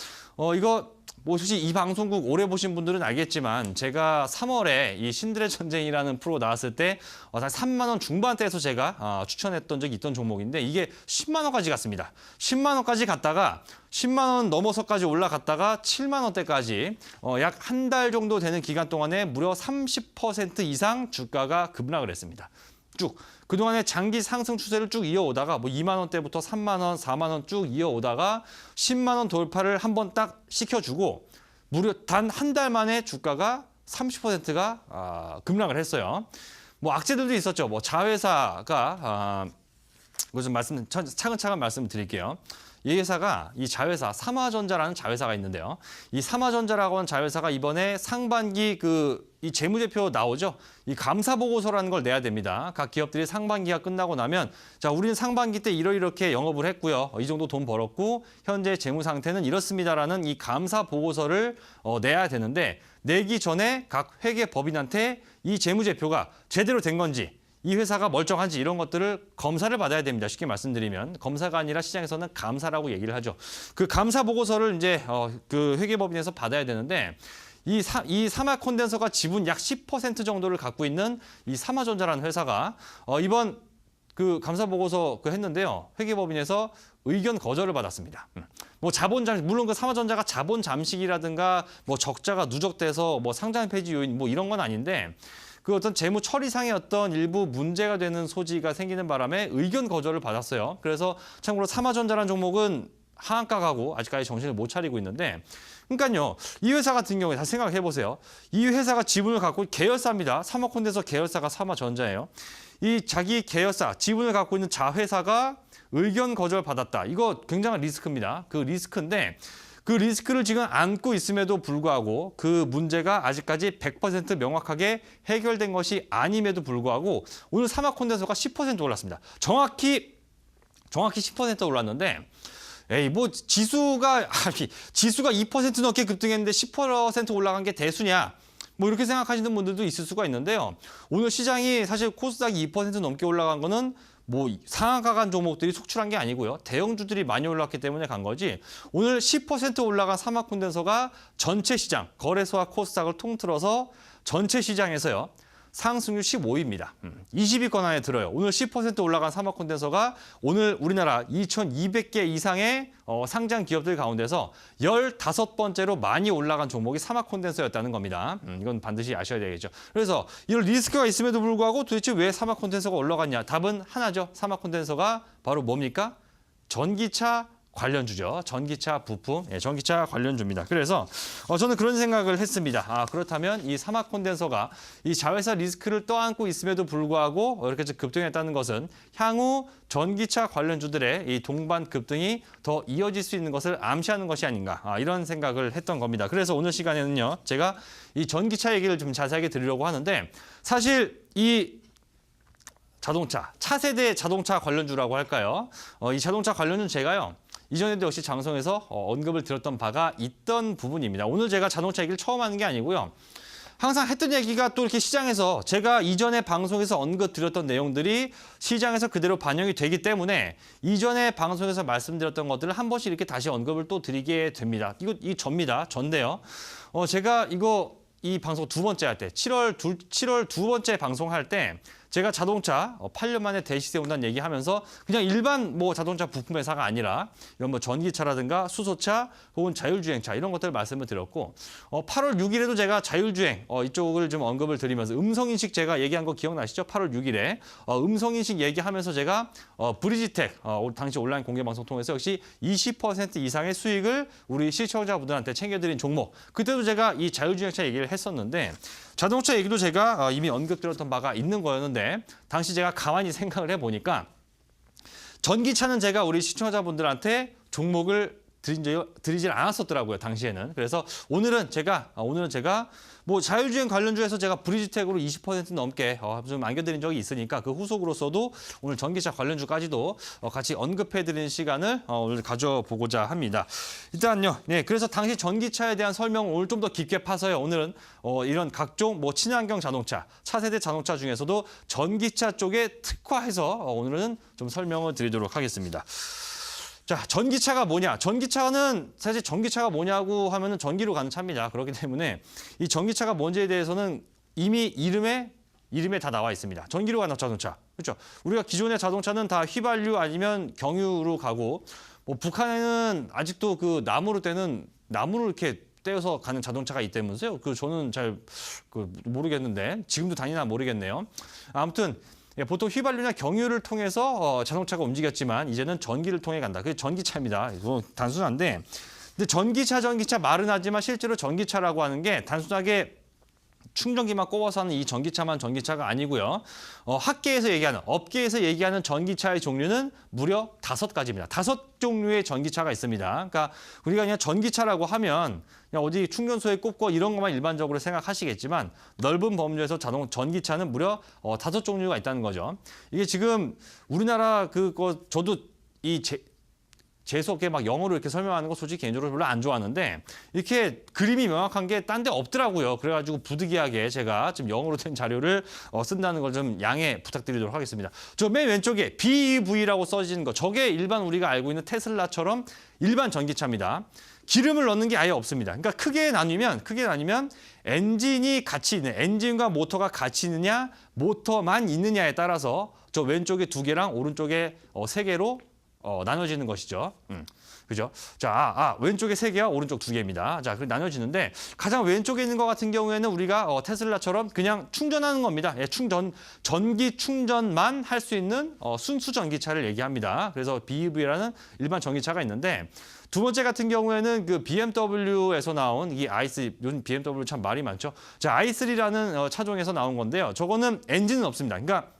이거 뭐 솔직히 이 방송국 오래 보신 분들은 알겠지만 제가 3월에 이 신들의 전쟁이라는 프로 나왔을 때 3만 원 중반대에서 제가 추천했던 적이 있던 종목인데 이게 10만 원까지 갔습니다. 10만 원까지 갔다가 10만 원 넘어서까지 올라갔다가 7만 원대까지 약 한 달 정도 되는 기간 동안에 무려 30% 이상 주가가 급락을 했습니다. 쭉. 그동안에 장기 상승 추세를 쭉 이어오다가 뭐 2만 원대부터 3만 원, 4만 원 쭉 이어오다가 10만 원 돌파를 한번 딱 시켜주고 무려 단 한 달 만에 주가가 30%가 급락을 했어요. 뭐 악재들도 있었죠. 뭐 자회사가 이거 좀 차근차근 말씀드릴게요. 이 회사가 이 자회사 삼화전자라는 자회사가 있는데요. 이 삼화전자라고 하는 자회사가 이번에 상반기 이 재무제표 나오죠. 이 감사 보고서라는 걸 내야 됩니다. 각 기업들이 상반기가 끝나고 나면 자, 우리는 상반기 때 이렇게 영업을 했고요. 이 정도 돈 벌었고 현재 재무 상태는 이렇습니다라는 이 감사 보고서를 내야 되는데 내기 전에 각 회계 법인한테 이 재무제표가 제대로 된 건지 이 회사가 멀쩡한지 이런 것들을 검사를 받아야 됩니다. 쉽게 말씀드리면 검사가 아니라 시장에서는 감사라고 얘기를 하죠. 그 감사 보고서를 이제 그 회계법인에서 받아야 되는데 이 사마 콘덴서가 지분 약 10% 정도를 갖고 있는 이 삼화전자라는 회사가 이번 그 감사 보고서 했는데요. 회계법인에서 의견 거절을 받았습니다. 뭐 자본 잠식, 물론 그 삼화전자가 자본 잠식이라든가 뭐 적자가 누적돼서 뭐 상장 폐지 요인 뭐 이런 건 아닌데 그 어떤 재무 처리상의 어떤 일부 문제가 되는 소지가 생기는 바람에 의견 거절을 받았어요. 그래서 참고로 삼화전자라는 종목은 하한가 가고 아직까지 정신을 못 차리고 있는데 그러니까요. 이 회사 같은 경우에 다시 생각해 보세요. 이 회사가 지분을 갖고 계열사입니다. 삼화콘덴서 계열사가 삼화전자예요. 이 자기 계열사, 지분을 갖고 있는 자회사가 의견 거절 받았다. 이거 굉장한 리스크입니다. 그 리스크인데 그 리스크를 지금 안고 있음에도 불구하고 그 문제가 아직까지 100% 명확하게 해결된 것이 아님에도 불구하고 오늘 사마콘덴서가 10% 올랐습니다. 정확히 10% 올랐는데 뭐 지수가 2% 넘게 급등했는데 10% 올라간 게 대수냐? 뭐 이렇게 생각하시는 분들도 있을 수가 있는데요. 오늘 시장이 사실 코스닥이 2% 넘게 올라간 거는 뭐 상한가 간 종목들이 속출한 게 아니고요. 대형주들이 많이 올랐기 때문에 간 거지. 오늘 10% 올라간 사마콘덴서가 전체 시장, 거래소와 코스닥을 통틀어서 전체 시장에서요. 상승률 15위입니다. 20위권 안에 들어요. 오늘 10% 올라간 사마콘덴서가 오늘 우리나라 2,200개 이상의 상장 기업들 가운데서 15번째로 많이 올라간 종목이 사마콘덴서였다는 겁니다. 이건 반드시 아셔야 되겠죠. 그래서 이런 리스크가 있음에도 불구하고 도대체 왜 사마콘덴서가 올라갔냐? 답은 하나죠. 사마콘덴서가 바로 뭡니까? 전기차 관련주죠. 전기차 부품, 전기차 관련주입니다. 그래서 저는 그런 생각을 했습니다. 그렇다면 이 사마콘덴서가 이 자회사 리스크를 떠안고 있음에도 불구하고 이렇게 급등했다는 것은 향후 전기차 관련주들의 이 동반 급등이 더 이어질 수 있는 것을 암시하는 것이 아닌가 이런 생각을 했던 겁니다. 그래서 오늘 시간에는요. 제가 이 전기차 얘기를 좀 자세하게 드리려고 하는데 사실 이 자동차, 차세대 자동차 관련주라고 할까요? 이 자동차 관련주는 제가요. 이전에도 역시 장성에서 언급을 드렸던 바가 있던 부분입니다. 오늘 제가 자동차 얘기를 처음 하는 게 아니고요. 항상 했던 얘기가 또 이렇게 시장에서 제가 이전에 방송에서 언급 드렸던 내용들이 시장에서 그대로 반영이 되기 때문에 이전에 방송에서 말씀드렸던 것들을 한 번씩 이렇게 다시 언급을 또 드리게 됩니다. 이 전인데요. 제가 이 방송 두 번째 할 때, 7월 두 번째 방송할 때 제가 자동차 8년 만에 대시세 온다는 얘기하면서 그냥 일반 뭐 자동차 부품 회사가 아니라 이런 뭐 전기차라든가 수소차 혹은 자율주행차 이런 것들 말씀을 드렸고 8월 6일에도 제가 자율주행 이쪽을 좀 언급을 드리면서 음성인식 제가 얘기한 거 기억나시죠? 8월 6일에 음성인식 얘기하면서 제가 브리지텍 당시 온라인 공개방송 통해서 역시 20% 이상의 수익을 우리 시청자분들한테 챙겨드린 종목 그때도 제가 이 자율주행차 얘기를 했었는데 자동차 얘기도 제가 이미 언급드렸던 바가 있는 거였는데 당시 제가 가만히 생각을 해보니까 전기차는 제가 우리 시청자분들한테 종목을 드리질 않았었더라고요, 당시에는. 그래서 오늘은 제가 뭐 자율주행 관련주에서 제가 브리지텍으로 20% 넘게 좀 안겨드린 적이 있으니까 그 후속으로서도 오늘 전기차 관련주까지도 같이 언급해드리는 시간을 오늘 가져보고자 합니다. 일단요, 네, 그래서 당시 전기차에 대한 설명을 오늘 좀 더 깊게 파서요. 오늘은 이런 각종 뭐 친환경 자동차, 차세대 자동차 중에서도 전기차 쪽에 특화해서 오늘은 좀 설명을 드리도록 하겠습니다. 자, 전기차가 뭐냐? 전기차는 사실 전기차가 뭐냐고 하면은 전기로 가는 차입니다. 그렇기 때문에 이 전기차가 뭔지에 대해서는 이미 이름에 다 나와 있습니다. 전기로 가는 자동차. 그렇죠? 우리가 기존의 자동차는 다 휘발유 아니면 경유로 가고 뭐 북한에는 아직도 그 나무를 이렇게 떼어서 가는 자동차가 있다면서요. 저는 잘 모르겠는데 지금도 다니나 모르겠네요. 아무튼 보통 휘발유나 경유를 통해서 자동차가 움직였지만 이제는 전기를 통해 간다. 그게 전기차입니다. 이거 단순한데, 근데 전기차 말은 하지만 실제로 전기차라고 하는 게 단순하게 충전기만 꼽아서 하는 이 전기차만 전기차가 아니고요. 업계에서 얘기하는 전기차의 종류는 무려 5가지입니다. 5종류의 전기차가 있습니다. 그러니까 우리가 그냥 전기차라고 하면 그냥 어디 충전소에 꼽고 이런 것만 일반적으로 생각하시겠지만 넓은 범주에서 전기차는 무려 5종류가 있다는 거죠. 이게 지금 우리나라 저도 재수없게 막 영어로 이렇게 설명하는 거 솔직히 개인적으로 별로 안 좋아하는데 이렇게 그림이 명확한 게 딴 데 없더라고요. 그래가지고 부득이하게 제가 지금 영어로 된 자료를 쓴다는 걸 좀 양해 부탁드리도록 하겠습니다. 저 맨 왼쪽에 BEV라고 써진 거, 저게 일반 우리가 알고 있는 테슬라처럼 일반 전기차입니다. 기름을 넣는 게 아예 없습니다. 그러니까 크게 나뉘면 엔진과 모터가 같이 있느냐, 모터만 있느냐에 따라서 저 왼쪽에 2개랑 오른쪽에 3개로 나눠지는 것이죠. 그죠? 자, 왼쪽에 3개와 오른쪽 2개입니다. 자, 그렇게 나눠지는데 가장 왼쪽에 있는 것 같은 경우에는 우리가 테슬라처럼 그냥 충전하는 겁니다. 예, 전기 충전만 할 수 있는 순수 전기차를 얘기합니다. 그래서 BEV라는 일반 전기차가 있는데 두 번째 같은 경우에는 그 BMW에서 나온 이 i3, 요즘 BMW 참 말이 많죠. 자, i3라는 차종에서 나온 건데요. 저거는 엔진은 없습니다. 그러니까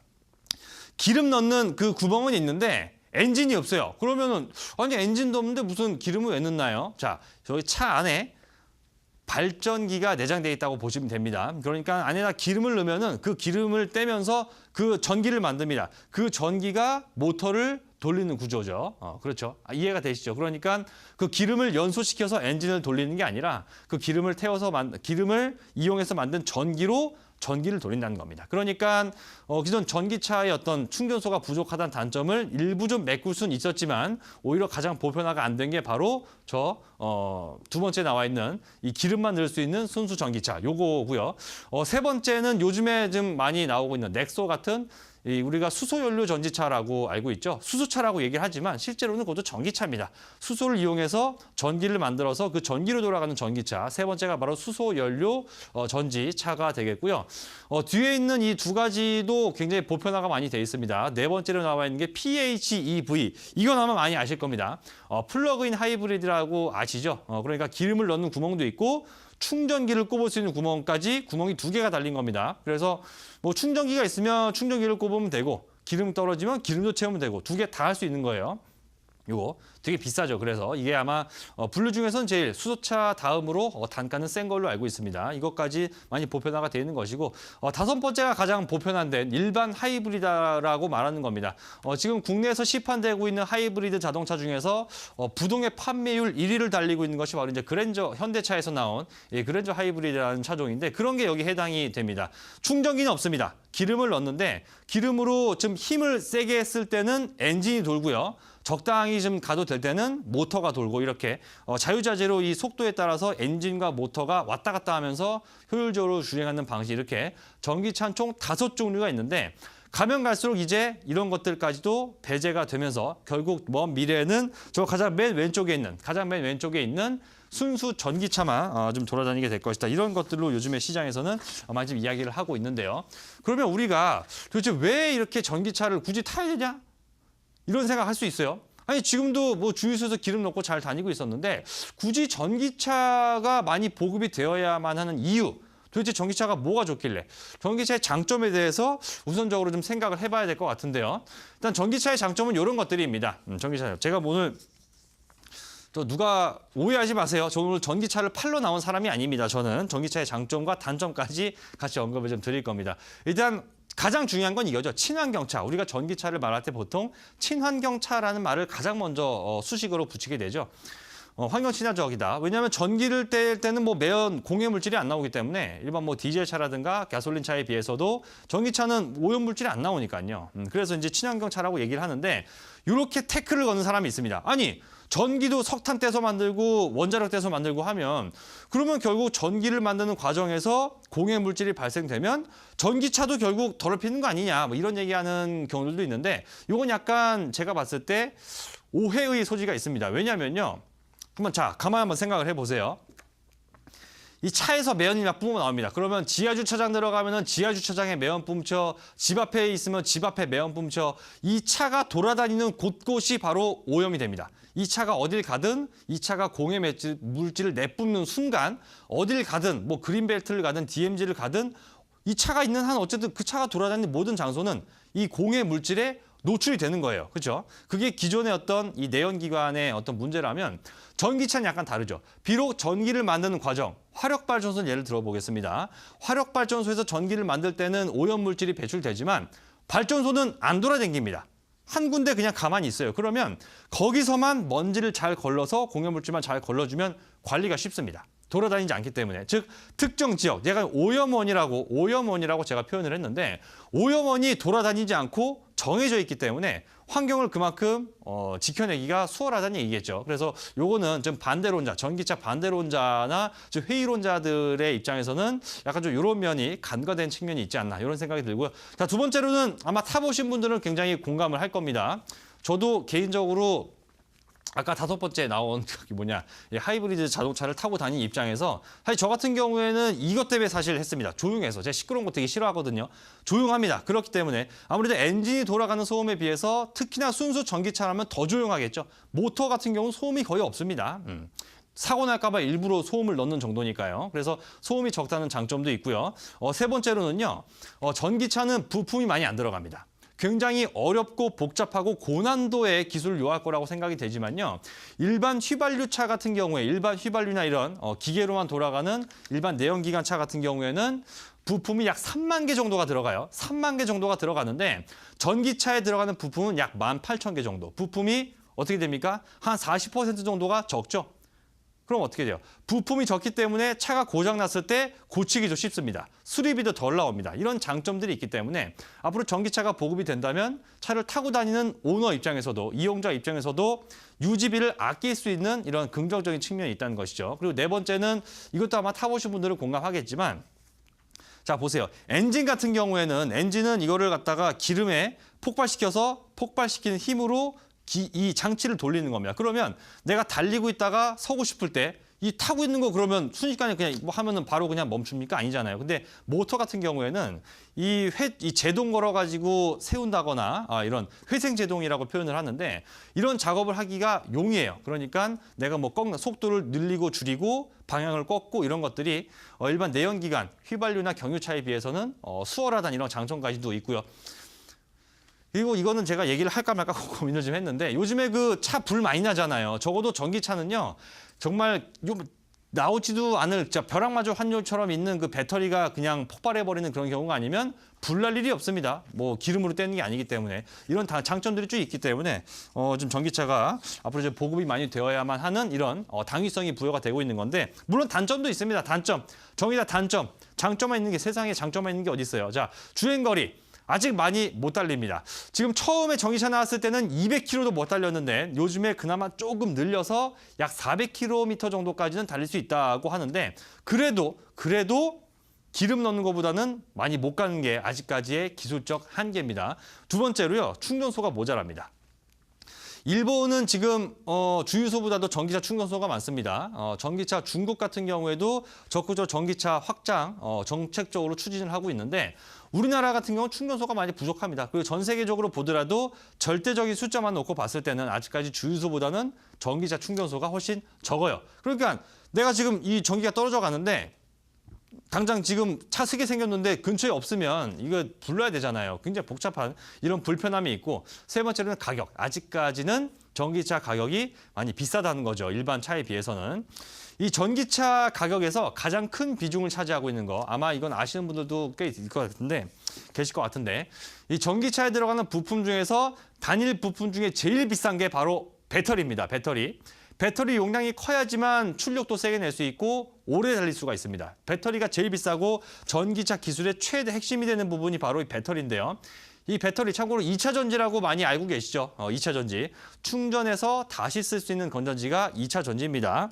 기름 넣는 그 구멍은 있는데 엔진이 없어요. 그러면은 아니 엔진도 없는데 무슨 기름을 왜 넣나요? 자, 저희 차 안에 발전기가 내장되어 있다고 보시면 됩니다. 그러니까 안에다 기름을 넣으면은 그 기름을 떼면서 그 전기를 만듭니다. 그 전기가 모터를 돌리는 구조죠. 그렇죠. 이해가 되시죠? 그러니까 그 기름을 연소시켜서 엔진을 돌리는 게 아니라 그 기름을 이용해서 만든 전기를 돌린다는 겁니다. 그러니까 기존 전기차의 어떤 충전소가 부족하다는 단점을 일부 좀 메꿀 수는 있었지만 오히려 가장 보편화가 안 된 게 바로 두 번째 나와 있는 이 기름만 넣을 수 있는 순수 전기차 요거고요. 세 번째는 요즘에 좀 많이 나오고 있는 넥소 같은 우리가 수소연료 전지차라고 알고 있죠. 수소차라고 얘기를 하지만 실제로는 그것도 전기차입니다. 수소를 이용해서 전기를 만들어서 그 전기로 돌아가는 전기차. 세 번째가 바로 수소연료 전지차가 되겠고요. 뒤에 있는 이 2가지도 굉장히 보편화가 많이 돼 있습니다. 네 번째로 나와 있는 게 PHEV. 이건 아마 많이 아실 겁니다. 플러그인 하이브리드라고 아시죠? 그러니까 기름을 넣는 구멍도 있고 충전기를 꼽을 수 있는 구멍이 2개가 달린 겁니다. 그래서 뭐 충전기가 있으면 충전기를 꼽으면 되고 기름 떨어지면 기름도 채우면 되고 2개 다 할 수 있는 거예요. 이거 되게 비싸죠. 그래서 이게 아마 분류 중에서는 제일 수소차 다음으로 단가는 센 걸로 알고 있습니다. 이것까지 많이 보편화가 되어 있는 것이고 5번째가 가장 보편화된 일반 하이브리드라고 말하는 겁니다. 지금 국내에서 시판되고 있는 하이브리드 자동차 중에서 부동의 판매율 1위를 달리고 있는 것이 바로 이제 그랜저 현대차에서 나온 그랜저 하이브리드라는 차종인데 그런 게 여기 해당이 됩니다. 충전기는 없습니다. 기름을 넣는데 기름으로 좀 힘을 세게 했을 때는 엔진이 돌고요. 적당히 좀 가도 될 때는 모터가 돌고 이렇게 자유자재로 이 속도에 따라서 엔진과 모터가 왔다 갔다 하면서 효율적으로 주행하는 방식 이렇게 전기차는 총 5종류가 있는데 가면 갈수록 이제 이런 것들까지도 배제가 되면서 결국 먼 미래에는 저 가장 맨 왼쪽에 있는 순수 전기차만 좀 돌아다니게 될 것이다. 이런 것들로 요즘에 시장에서는 많이 좀 이야기를 하고 있는데요. 그러면 우리가 도대체 왜 이렇게 전기차를 굳이 타야 되냐? 이런 생각할 수 있어요. 아니 지금도 뭐 주유소에서 기름 넣고 잘 다니고 있었는데 굳이 전기차가 많이 보급이 되어야만 하는 이유. 도대체 전기차가 뭐가 좋길래? 전기차의 장점에 대해서 우선적으로 좀 생각을 해봐야 될 것 같은데요. 일단 전기차의 장점은 이런 것들입니다. 전기차 제가 오늘 또 누가 오해하지 마세요. 저는 오늘 전기차를 팔러 나온 사람이 아닙니다. 저는 전기차의 장점과 단점까지 같이 언급을 좀 드릴 겁니다. 일단 가장 중요한 건 이거죠. 친환경차. 우리가 전기차를 말할 때 보통 친환경차라는 말을 가장 먼저 수식어로 붙이게 되죠. 환경 친화적이다. 왜냐하면 전기를 뗄 때는 뭐 매연 공해 물질이 안 나오기 때문에 일반 뭐 디젤 차라든가 가솔린 차에 비해서도 전기차는 오염 물질이 안 나오니까요. 그래서 이제 친환경차라고 얘기를 하는데 이렇게 태클을 거는 사람이 있습니다. 아니 전기도 석탄 떼서 만들고 원자력 떼서 만들고 하면 그러면 결국 전기를 만드는 과정에서 공해 물질이 발생되면 전기차도 결국 더럽히는 거 아니냐 뭐 이런 얘기하는 경우들도 있는데 이건 약간 제가 봤을 때 오해의 소지가 있습니다. 왜냐하면요. 한번 자 가만히 한번 생각을 해보세요. 이 차에서 매연이 막 뿜어 나옵니다. 그러면 지하 주차장 들어가면은 지하 주차장에 매연 뿜쳐, 집 앞에 있으면 집 앞에 매연 뿜쳐. 이 차가 돌아다니는 곳곳이 바로 오염이 됩니다. 이 차가 어딜 가든 이 차가 공해 물질을 내뿜는 순간 어딜 가든 뭐 그린벨트를 가든 DMZ를 가든 이 차가 있는 한 어쨌든 그 차가 돌아다니는 모든 장소는 이 공해 물질에 노출이 되는 거예요. 그렇죠? 그게 기존의 어떤 이 내연기관의 어떤 문제라면 전기차는 약간 다르죠. 비록 전기를 만드는 과정, 화력발전소 예를 들어보겠습니다. 화력발전소에서 전기를 만들 때는 오염물질이 배출되지만 발전소는 안 돌아다닙니다. 한 군데 그냥 가만히 있어요. 그러면 거기서만 먼지를 잘 걸러서 공해물질만 잘 걸러주면 관리가 쉽습니다. 돌아다니지 않기 때문에. 즉 특정 지역, 내가 오염원이라고 제가 표현을 했는데 오염원이 돌아다니지 않고 정해져 있기 때문에 환경을 그만큼 지켜내기가 수월하다는 얘기겠죠. 그래서 요거는 좀 반대론자, 전기차 반대론자나 좀 회의론자들의 입장에서는 약간 좀 이런 면이 간과된 측면이 있지 않나 이런 생각이 들고요. 자, 두 번째로는 아마 타보신 분들은 굉장히 공감을 할 겁니다. 저도 개인적으로 아까 다섯 번째 나온 이 하이브리드 자동차를 타고 다니는 입장에서 사실 저 같은 경우에는 이것 때문에 사실 했습니다. 조용해서. 제가 시끄러운 거 되게 싫어하거든요. 조용합니다. 그렇기 때문에 아무래도 엔진이 돌아가는 소음에 비해서 특히나 순수 전기차라면 더 조용하겠죠. 모터 같은 경우는 소음이 거의 없습니다. 사고 날까 봐 일부러 소음을 넣는 정도니까요. 그래서 소음이 적다는 장점도 있고요. 세 번째로는요. 전기차는 부품이 많이 안 들어갑니다. 굉장히 어렵고 복잡하고 고난도의 기술을 요할 거라고 생각이 되지만요. 일반 휘발유차 같은 경우에 일반 휘발유나 이런 기계로만 돌아가는 일반 내연기관차 같은 경우에는 부품이 약 3만 개 정도가 들어가요. 3만 개 정도가 들어가는데 전기차에 들어가는 부품은 약 18,000개 정도. 부품이 어떻게 됩니까? 한 40% 정도가 적죠. 그럼 어떻게 돼요? 부품이 적기 때문에 차가 고장났을 때 고치기도 쉽습니다. 수리비도 덜 나옵니다. 이런 장점들이 있기 때문에 앞으로 전기차가 보급이 된다면 차를 타고 다니는 오너 입장에서도 이용자 입장에서도 유지비를 아낄 수 있는 이런 긍정적인 측면이 있다는 것이죠. 그리고 네 번째는 이것도 아마 타보신 분들은 공감하겠지만 자 보세요. 엔진 같은 경우에는 엔진은 이거를 갖다가 기름에 폭발시켜서 폭발시키는 힘으로 이 장치를 돌리는 겁니다. 그러면 내가 달리고 있다가 서고 싶을 때 이 타고 있는 거 그러면 순식간에 그냥 뭐 하면은 바로 그냥 멈춥니까? 아니잖아요. 근데 모터 같은 경우에는 이 제동 걸어가지고 세운다거나 이런 회생제동이라고 표현을 하는데 이런 작업을 하기가 용이해요. 그러니까 내가 뭐 속도를 늘리고 줄이고 방향을 꺾고 이런 것들이 일반 내연기관, 휘발유나 경유차에 비해서는 수월하다는 이런 장점까지도 있고요. 그리고 이거는 제가 얘기를 할까 말까 고민을 좀 했는데 요즘에 그 차 불 많이 나잖아요. 적어도 전기차는요. 정말 나오지도 않을 벼락마저 환율처럼 있는 그 배터리가 그냥 폭발해버리는 그런 경우가 아니면 불날 일이 없습니다. 뭐 기름으로 떼는 게 아니기 때문에 이런 장점들이 쭉 있기 때문에 좀 전기차가 앞으로 이제 보급이 많이 되어야만 하는 이런 당위성이 부여가 되고 있는 건데 물론 단점도 있습니다. 단점. 전기차 단점. 장점만 있는 게 세상에 장점만 있는 게 어디 있어요. 자, 주행거리. 아직 많이 못 달립니다. 지금 처음에 전기차 나왔을 때는 200km도 못 달렸는데 요즘에 그나마 조금 늘려서 약 400km 정도까지는 달릴 수 있다고 하는데 그래도 기름 넣는 것보다는 많이 못 가는 게 아직까지의 기술적 한계입니다. 두 번째로요. 충전소가 모자랍니다. 일본은 지금 주유소보다도 전기차 충전소가 많습니다. 전기차 중국 같은 경우에도 적극적으로 전기차 확장 정책적으로 추진을 하고 있는데 우리나라 같은 경우는 충전소가 많이 부족합니다. 그리고 전 세계적으로 보더라도 절대적인 숫자만 놓고 봤을 때는 아직까지 주유소보다는 전기차 충전소가 훨씬 적어요. 그러니까 내가 지금 이 전기가 떨어져 가는데 당장 지금 차 쓰게 생겼는데 근처에 없으면 이거 불러야 되잖아요. 굉장히 복잡한 이런 불편함이 있고 세 번째로는 가격. 아직까지는 전기차 가격이 많이 비싸다는 거죠. 일반 차에 비해서는. 이 전기차 가격에서 가장 큰 비중을 차지하고 있는 거 아마 이건 아시는 분들도 꽤 있을 것 같은데 계실 것 같은데 이 전기차에 들어가는 부품 중에서 단일 부품 중에 제일 비싼 게 바로 배터리입니다. 배터리. 배터리 용량이 커야지만 출력도 세게 낼 수 있고 오래 달릴 수가 있습니다. 배터리가 제일 비싸고 전기차 기술의 최대 핵심이 되는 부분이 바로 이 배터리인데요. 이 배터리 참고로 2차 전지라고 많이 알고 계시죠? 2차 전지. 충전해서 다시 쓸 수 있는 건전지가 2차 전지입니다.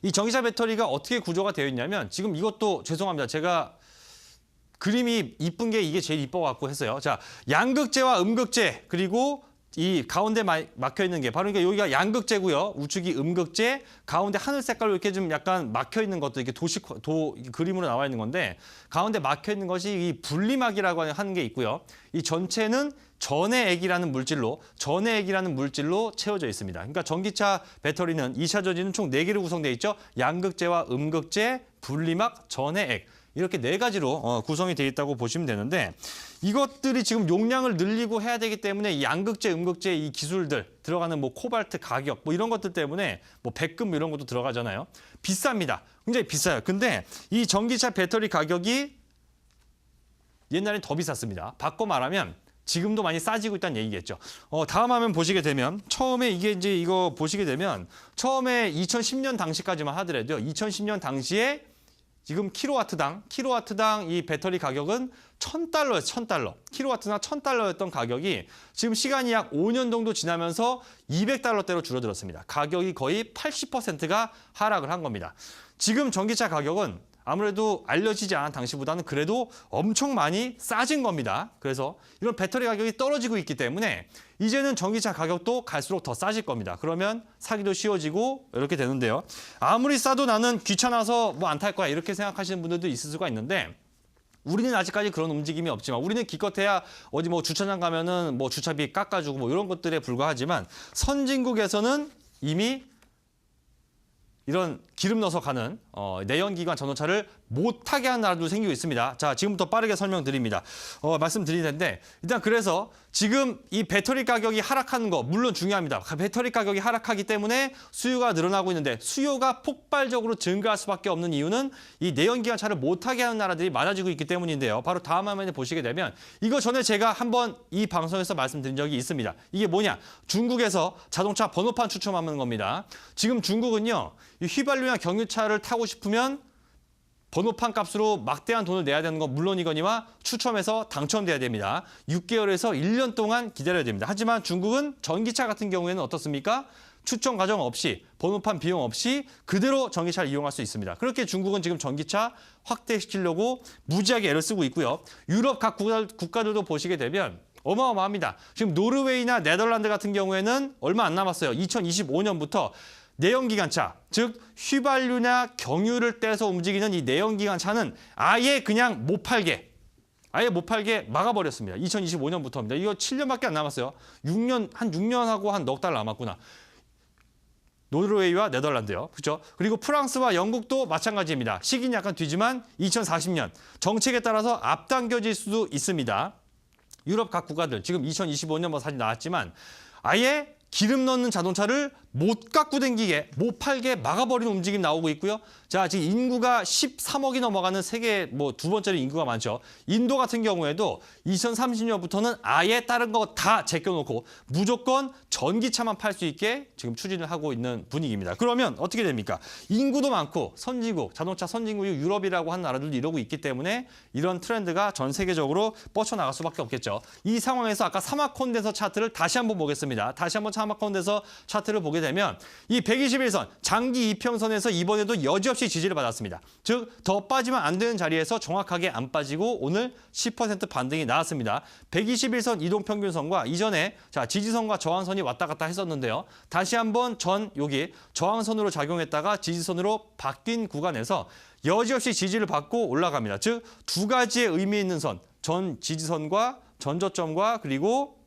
이 전기차 배터리가 어떻게 구조가 되어 있냐면 지금 이것도 죄송합니다. 제가 그림이 이쁜 게 이게 제일 이뻐갖고 했어요. 자, 양극재와 음극재 그리고 이 가운데 막혀 있는 게 바로 그러니까 여기가 양극재고요. 우측이 음극재, 가운데 하늘 색깔로 이렇게 좀 약간 막혀 있는 것도 이렇게 그림으로 나와 있는 건데 가운데 막혀 있는 것이 이 분리막이라고 하는 게 있고요. 이 전체는 전해액이라는 물질로 채워져 있습니다. 그러니까 전기차 배터리는 2차 전지는 총 4개로 구성되어 있죠. 양극재와 음극재, 분리막, 전해액. 이렇게 4가지로 구성이 되어 있다고 보시면 되는데 이것들이 지금 용량을 늘리고 해야 되기 때문에 이 양극재, 음극재 이 기술들 들어가는 뭐 코발트 가격 뭐 이런 것들 때문에 뭐 백금 이런 것도 들어가잖아요. 비쌉니다. 굉장히 비싸요. 근데 이 전기차 배터리 가격이 옛날엔 더 비쌌습니다. 바꿔 말하면 지금도 많이 싸지고 있다는 얘기겠죠. 다음 화면 보시게 되면 처음에 이거 보시게 되면 처음에 2010년 당시까지만 하더라도요. 2010년 당시에 지금 킬로와트당 이 배터리 가격은 $1,000였어요. $1,000. 킬로와트당 $1,000였던 가격이 지금 시간이 약 5년 정도 지나면서 $200대로 줄어들었습니다. 가격이 거의 80%가 하락을 한 겁니다. 지금 전기차 가격은 아무래도 알려지지 않은 당시보다는 그래도 엄청 많이 싸진 겁니다. 그래서 이런 배터리 가격이 떨어지고 있기 때문에 이제는 전기차 가격도 갈수록 더 싸질 겁니다. 그러면 사기도 쉬워지고 이렇게 되는데요. 아무리 싸도 나는 귀찮아서 뭐 안 탈 거야 이렇게 생각하시는 분들도 있을 수가 있는데 우리는 아직까지 그런 움직임이 없지만 우리는 기껏해야 어디 뭐 주차장 가면은 뭐 주차비 깎아주고 뭐 이런 것들에 불과하지만 선진국에서는 이미 이런 기름 넣어서 가는 내연기관 전원차를 못하게 하는 나라도 생기고 있습니다. 자, 지금부터 빠르게 설명드립니다. 말씀드릴 텐데 일단 그래서 지금 이 배터리 가격이 하락하는 거 물론 중요합니다. 배터리 가격이 하락하기 때문에 수요가 늘어나고 있는데 수요가 폭발적으로 증가할 수밖에 없는 이유는 이 내연기관 차를 못하게 하는 나라들이 많아지고 있기 때문인데요. 바로 다음 화면에 보시게 되면 이거 전에 제가 한번 이 방송에서 말씀드린 적이 있습니다. 이게 뭐냐? 중국에서 자동차 번호판 추첨하는 겁니다. 지금 중국은요. 이 휘발유나 경유차를 타고 싶으면 번호판 값으로 막대한 돈을 내야 되는 건 물론이거니와 추첨해서 당첨돼야 됩니다. 6개월에서 1년 동안 기다려야 됩니다. 하지만 중국은 전기차 같은 경우에는 어떻습니까? 추첨 과정 없이 번호판 비용 없이 그대로 전기차를 이용할 수 있습니다. 그렇게 중국은 지금 전기차 확대시키려고 무지하게 애를 쓰고 있고요. 유럽 각 국가들도 보시게 되면 어마어마합니다. 지금 노르웨이나 네덜란드 같은 경우에는 얼마 안 남았어요. 2025년부터 내연기관차, 즉 휘발유나 경유를 떼서 움직이는 이 내연기관차는 아예 그냥 못 팔게 막아버렸습니다. 2025년부터입니다. 이거 7년밖에 안 남았어요. 한 6년하고 한 넉 달 남았구나. 노르웨이와 네덜란드요. 그렇죠? 그리고 프랑스와 영국도 마찬가지입니다. 시기는 약간 뒤지만 2040년 정책에 따라서 앞당겨질 수도 있습니다. 유럽 각 국가들 지금 2025년 사진 나왔지만 아예 기름 넣는 자동차를 못 갖고 댕기게, 못 팔게 막아버리는 움직임 나오고 있고요. 자, 지금 인구가 13억이 넘어가는 세계 두 번째로 인구가 많죠. 인도 같은 경우에도 2030년부터는 아예 다른 거 다 제껴놓고 무조건 전기차만 팔 수 있게 지금 추진을 하고 있는 분위기입니다. 그러면 어떻게 됩니까? 인구도 많고 선진국, 자동차 선진국이 유럽이라고 하는 나라들도 이러고 있기 때문에 이런 트렌드가 전 세계적으로 뻗쳐나갈 수밖에 없겠죠. 이 상황에서 아까 사마콘덴서 차트를 다시 한번 보겠습니다. 다시 한번 사마콘덴서 차트를 보게 되면 이 121선 장기 이평선에서 이번에도 여지없이 지지를 받았습니다. 즉 더 빠지면 안 되는 자리에서 정확하게 안 빠지고 오늘 10% 반등이 나왔습니다. 121선 이동평균선과 이전에 지지선과 저항선이 왔다 갔다 했었는데요. 다시 한번 여기 저항선으로 작용했다가 지지선으로 바뀐 구간에서 여지없이 지지를 받고 올라갑니다. 즉 두 가지의 의미 있는 선, 전 지지선과 전저점과 그리고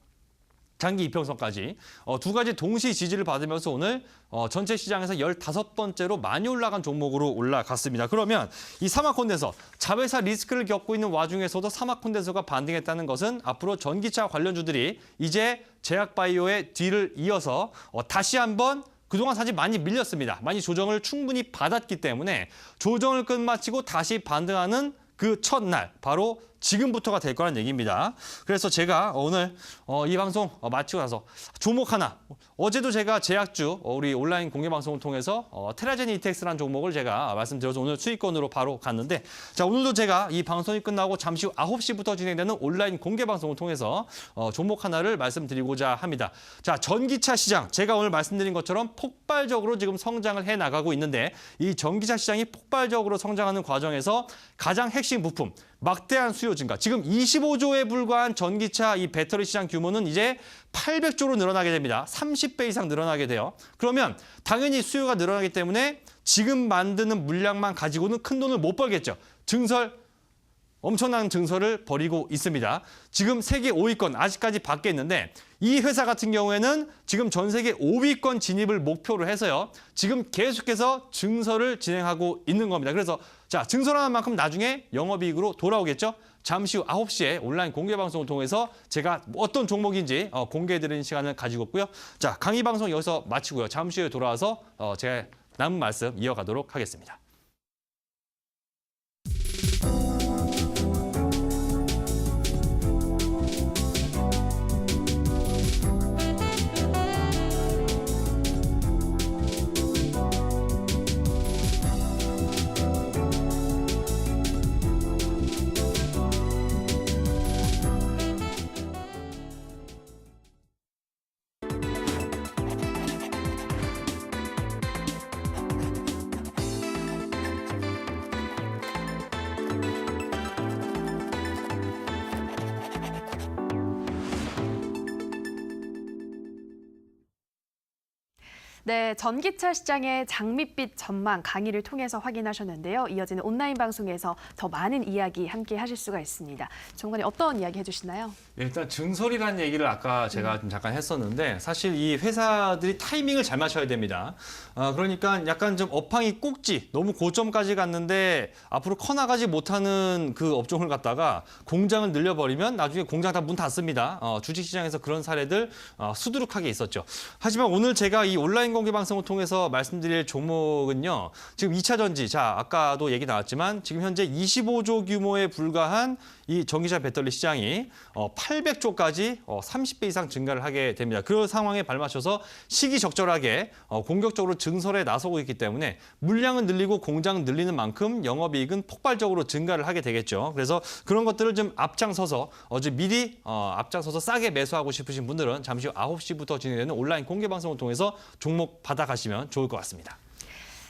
장기 이평선까지 두 가지 동시 지지를 받으면서 오늘 전체 시장에서 15번째로 많이 올라간 종목으로 올라갔습니다. 그러면 이 사마콘덴서 자회사 리스크를 겪고 있는 와중에서도 사마콘덴서가 반등했다는 것은 앞으로 전기차 관련주들이 이제 제약바이오의 뒤를 이어서 다시 한번 그동안 사실 많이 밀렸습니다. 많이 조정을 충분히 받았기 때문에 조정을 끝마치고 다시 반등하는 그 첫날 바로 지금부터가 될 거란 얘기입니다. 그래서 제가 오늘 이 방송 마치고 나서 종목 하나, 어제도 제가 제약주 우리 온라인 공개 방송을 통해서 테라젠 이텍스라는 종목을 제가 말씀드려서 오늘 수익권으로 바로 갔는데, 자, 오늘도 제가 이 방송이 끝나고 잠시 후 9시부터 진행되는 온라인 공개 방송을 통해서 종목 하나를 말씀드리고자 합니다. 자, 전기차 시장, 제가 오늘 말씀드린 것처럼 폭발적으로 지금 성장을 해 나가고 있는데, 이 전기차 시장이 폭발적으로 성장하는 과정에서 가장 핵심 부품, 막대한 수요 증가. 지금 25조에 불과한 전기차 이 배터리 시장 규모는 이제 800조로 늘어나게 됩니다. 30배 이상 늘어나게 돼요. 그러면 당연히 수요가 늘어나기 때문에 지금 만드는 물량만 가지고는 큰 돈을 못 벌겠죠. 엄청난 증설을 벌이고 있습니다. 지금 세계 5위권 아직까지 밖에 있는데, 이 회사 같은 경우에는 지금 전 세계 5위권 진입을 목표로 해서요. 지금 계속해서 증설을 진행하고 있는 겁니다. 그래서 자, 증설하는 만큼 나중에 영업이익으로 돌아오겠죠. 잠시 후 9시에 온라인 공개 방송을 통해서 제가 어떤 종목인지 공개해드리는 시간을 가지고 있고요. 자, 강의 방송 여기서 마치고요. 잠시 후에 돌아와서 제가 남은 말씀 이어가도록 하겠습니다. 네, 전기차 시장의 장밋빛 전망 강의를 통해서 확인하셨는데요. 이어지는 온라인 방송에서 더 많은 이야기 함께 하실 수가 있습니다. 정관님 어떤 이야기 해주시나요? 일단 증설이라는 얘기를 아까 제가 좀 잠깐 했었는데, 사실 이 회사들이 타이밍을 잘 맞춰야 됩니다. 그러니까 약간 좀 업황이 꼭지, 너무 고점까지 갔는데 앞으로 커나가지 못하는 그 업종을 갖다가 공장을 늘려버리면 나중에 공장 다 문 닫습니다. 주식시장에서 그런 사례들 수두룩하게 있었죠. 하지만 오늘 제가 이 온라인 공개 방송을 통해서 말씀드릴 종목은요. 지금 2차 전지, 자, 아까도 얘기 나왔지만 지금 현재 25조 규모에 불과한 이 전기차 배터리 시장이 800조까지 30배 이상 증가를 하게 됩니다. 그 상황에 발맞춰서 시기적절하게 공격적으로 증설에 나서고 있기 때문에 물량은 늘리고 공장은 늘리는 만큼 영업이익은 폭발적으로 증가를 하게 되겠죠. 그래서 그런 것들을 좀 앞장서서 미리 앞장서서 싸게 매수하고 싶으신 분들은 잠시 후 9시부터 진행되는 온라인 공개 방송을 통해서 종목 받아가시면 좋을 것 같습니다.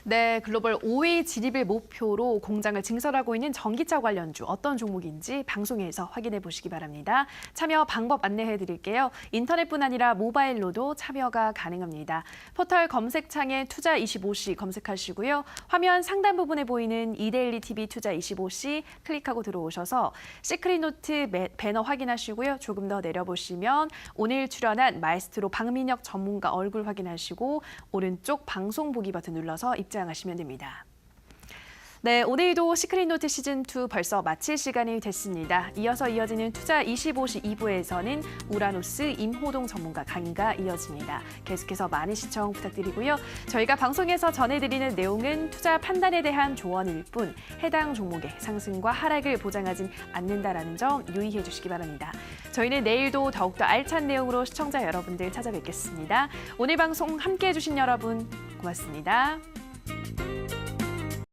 네, 글로벌 5위 진입을 목표로 공장을 증설하고 있는 전기차 관련주 어떤 종목인지 방송에서 확인해 보시기 바랍니다. 참여 방법 안내해 드릴게요. 인터넷뿐 아니라 모바일로도 참여가 가능합니다. 포털 검색창에 투자25시 검색하시고요. 화면 상단 부분에 보이는 이데일리 TV 투자25시 클릭하고 들어오셔서 시크릿노트 배너 확인하시고요. 조금 더 내려보시면 오늘 출연한 마에스트로 박민혁 전문가 얼굴 확인하시고 오른쪽 방송 보기 버튼 눌러서 입장하시면 됩니다. 네, 오늘도 시크릿노트 시즌2 벌써 마칠 시간이 됐습니다. 이어서 이어지는 투자25시 2부에서는 우라노스 임호동 전문가 강의가 이어집니다. 계속해서 많은 시청 부탁드리고요. 저희가 방송에서 전해드리는 내용은 투자 판단에 대한 조언일 뿐 해당 종목의 상승과 하락을 보장하진 않는다라는 점 유의해 주시기 바랍니다. 저희는 내일도 더욱더 알찬 내용으로 시청자 여러분들 찾아뵙겠습니다. 오늘 방송 함께해 주신 여러분 고맙습니다.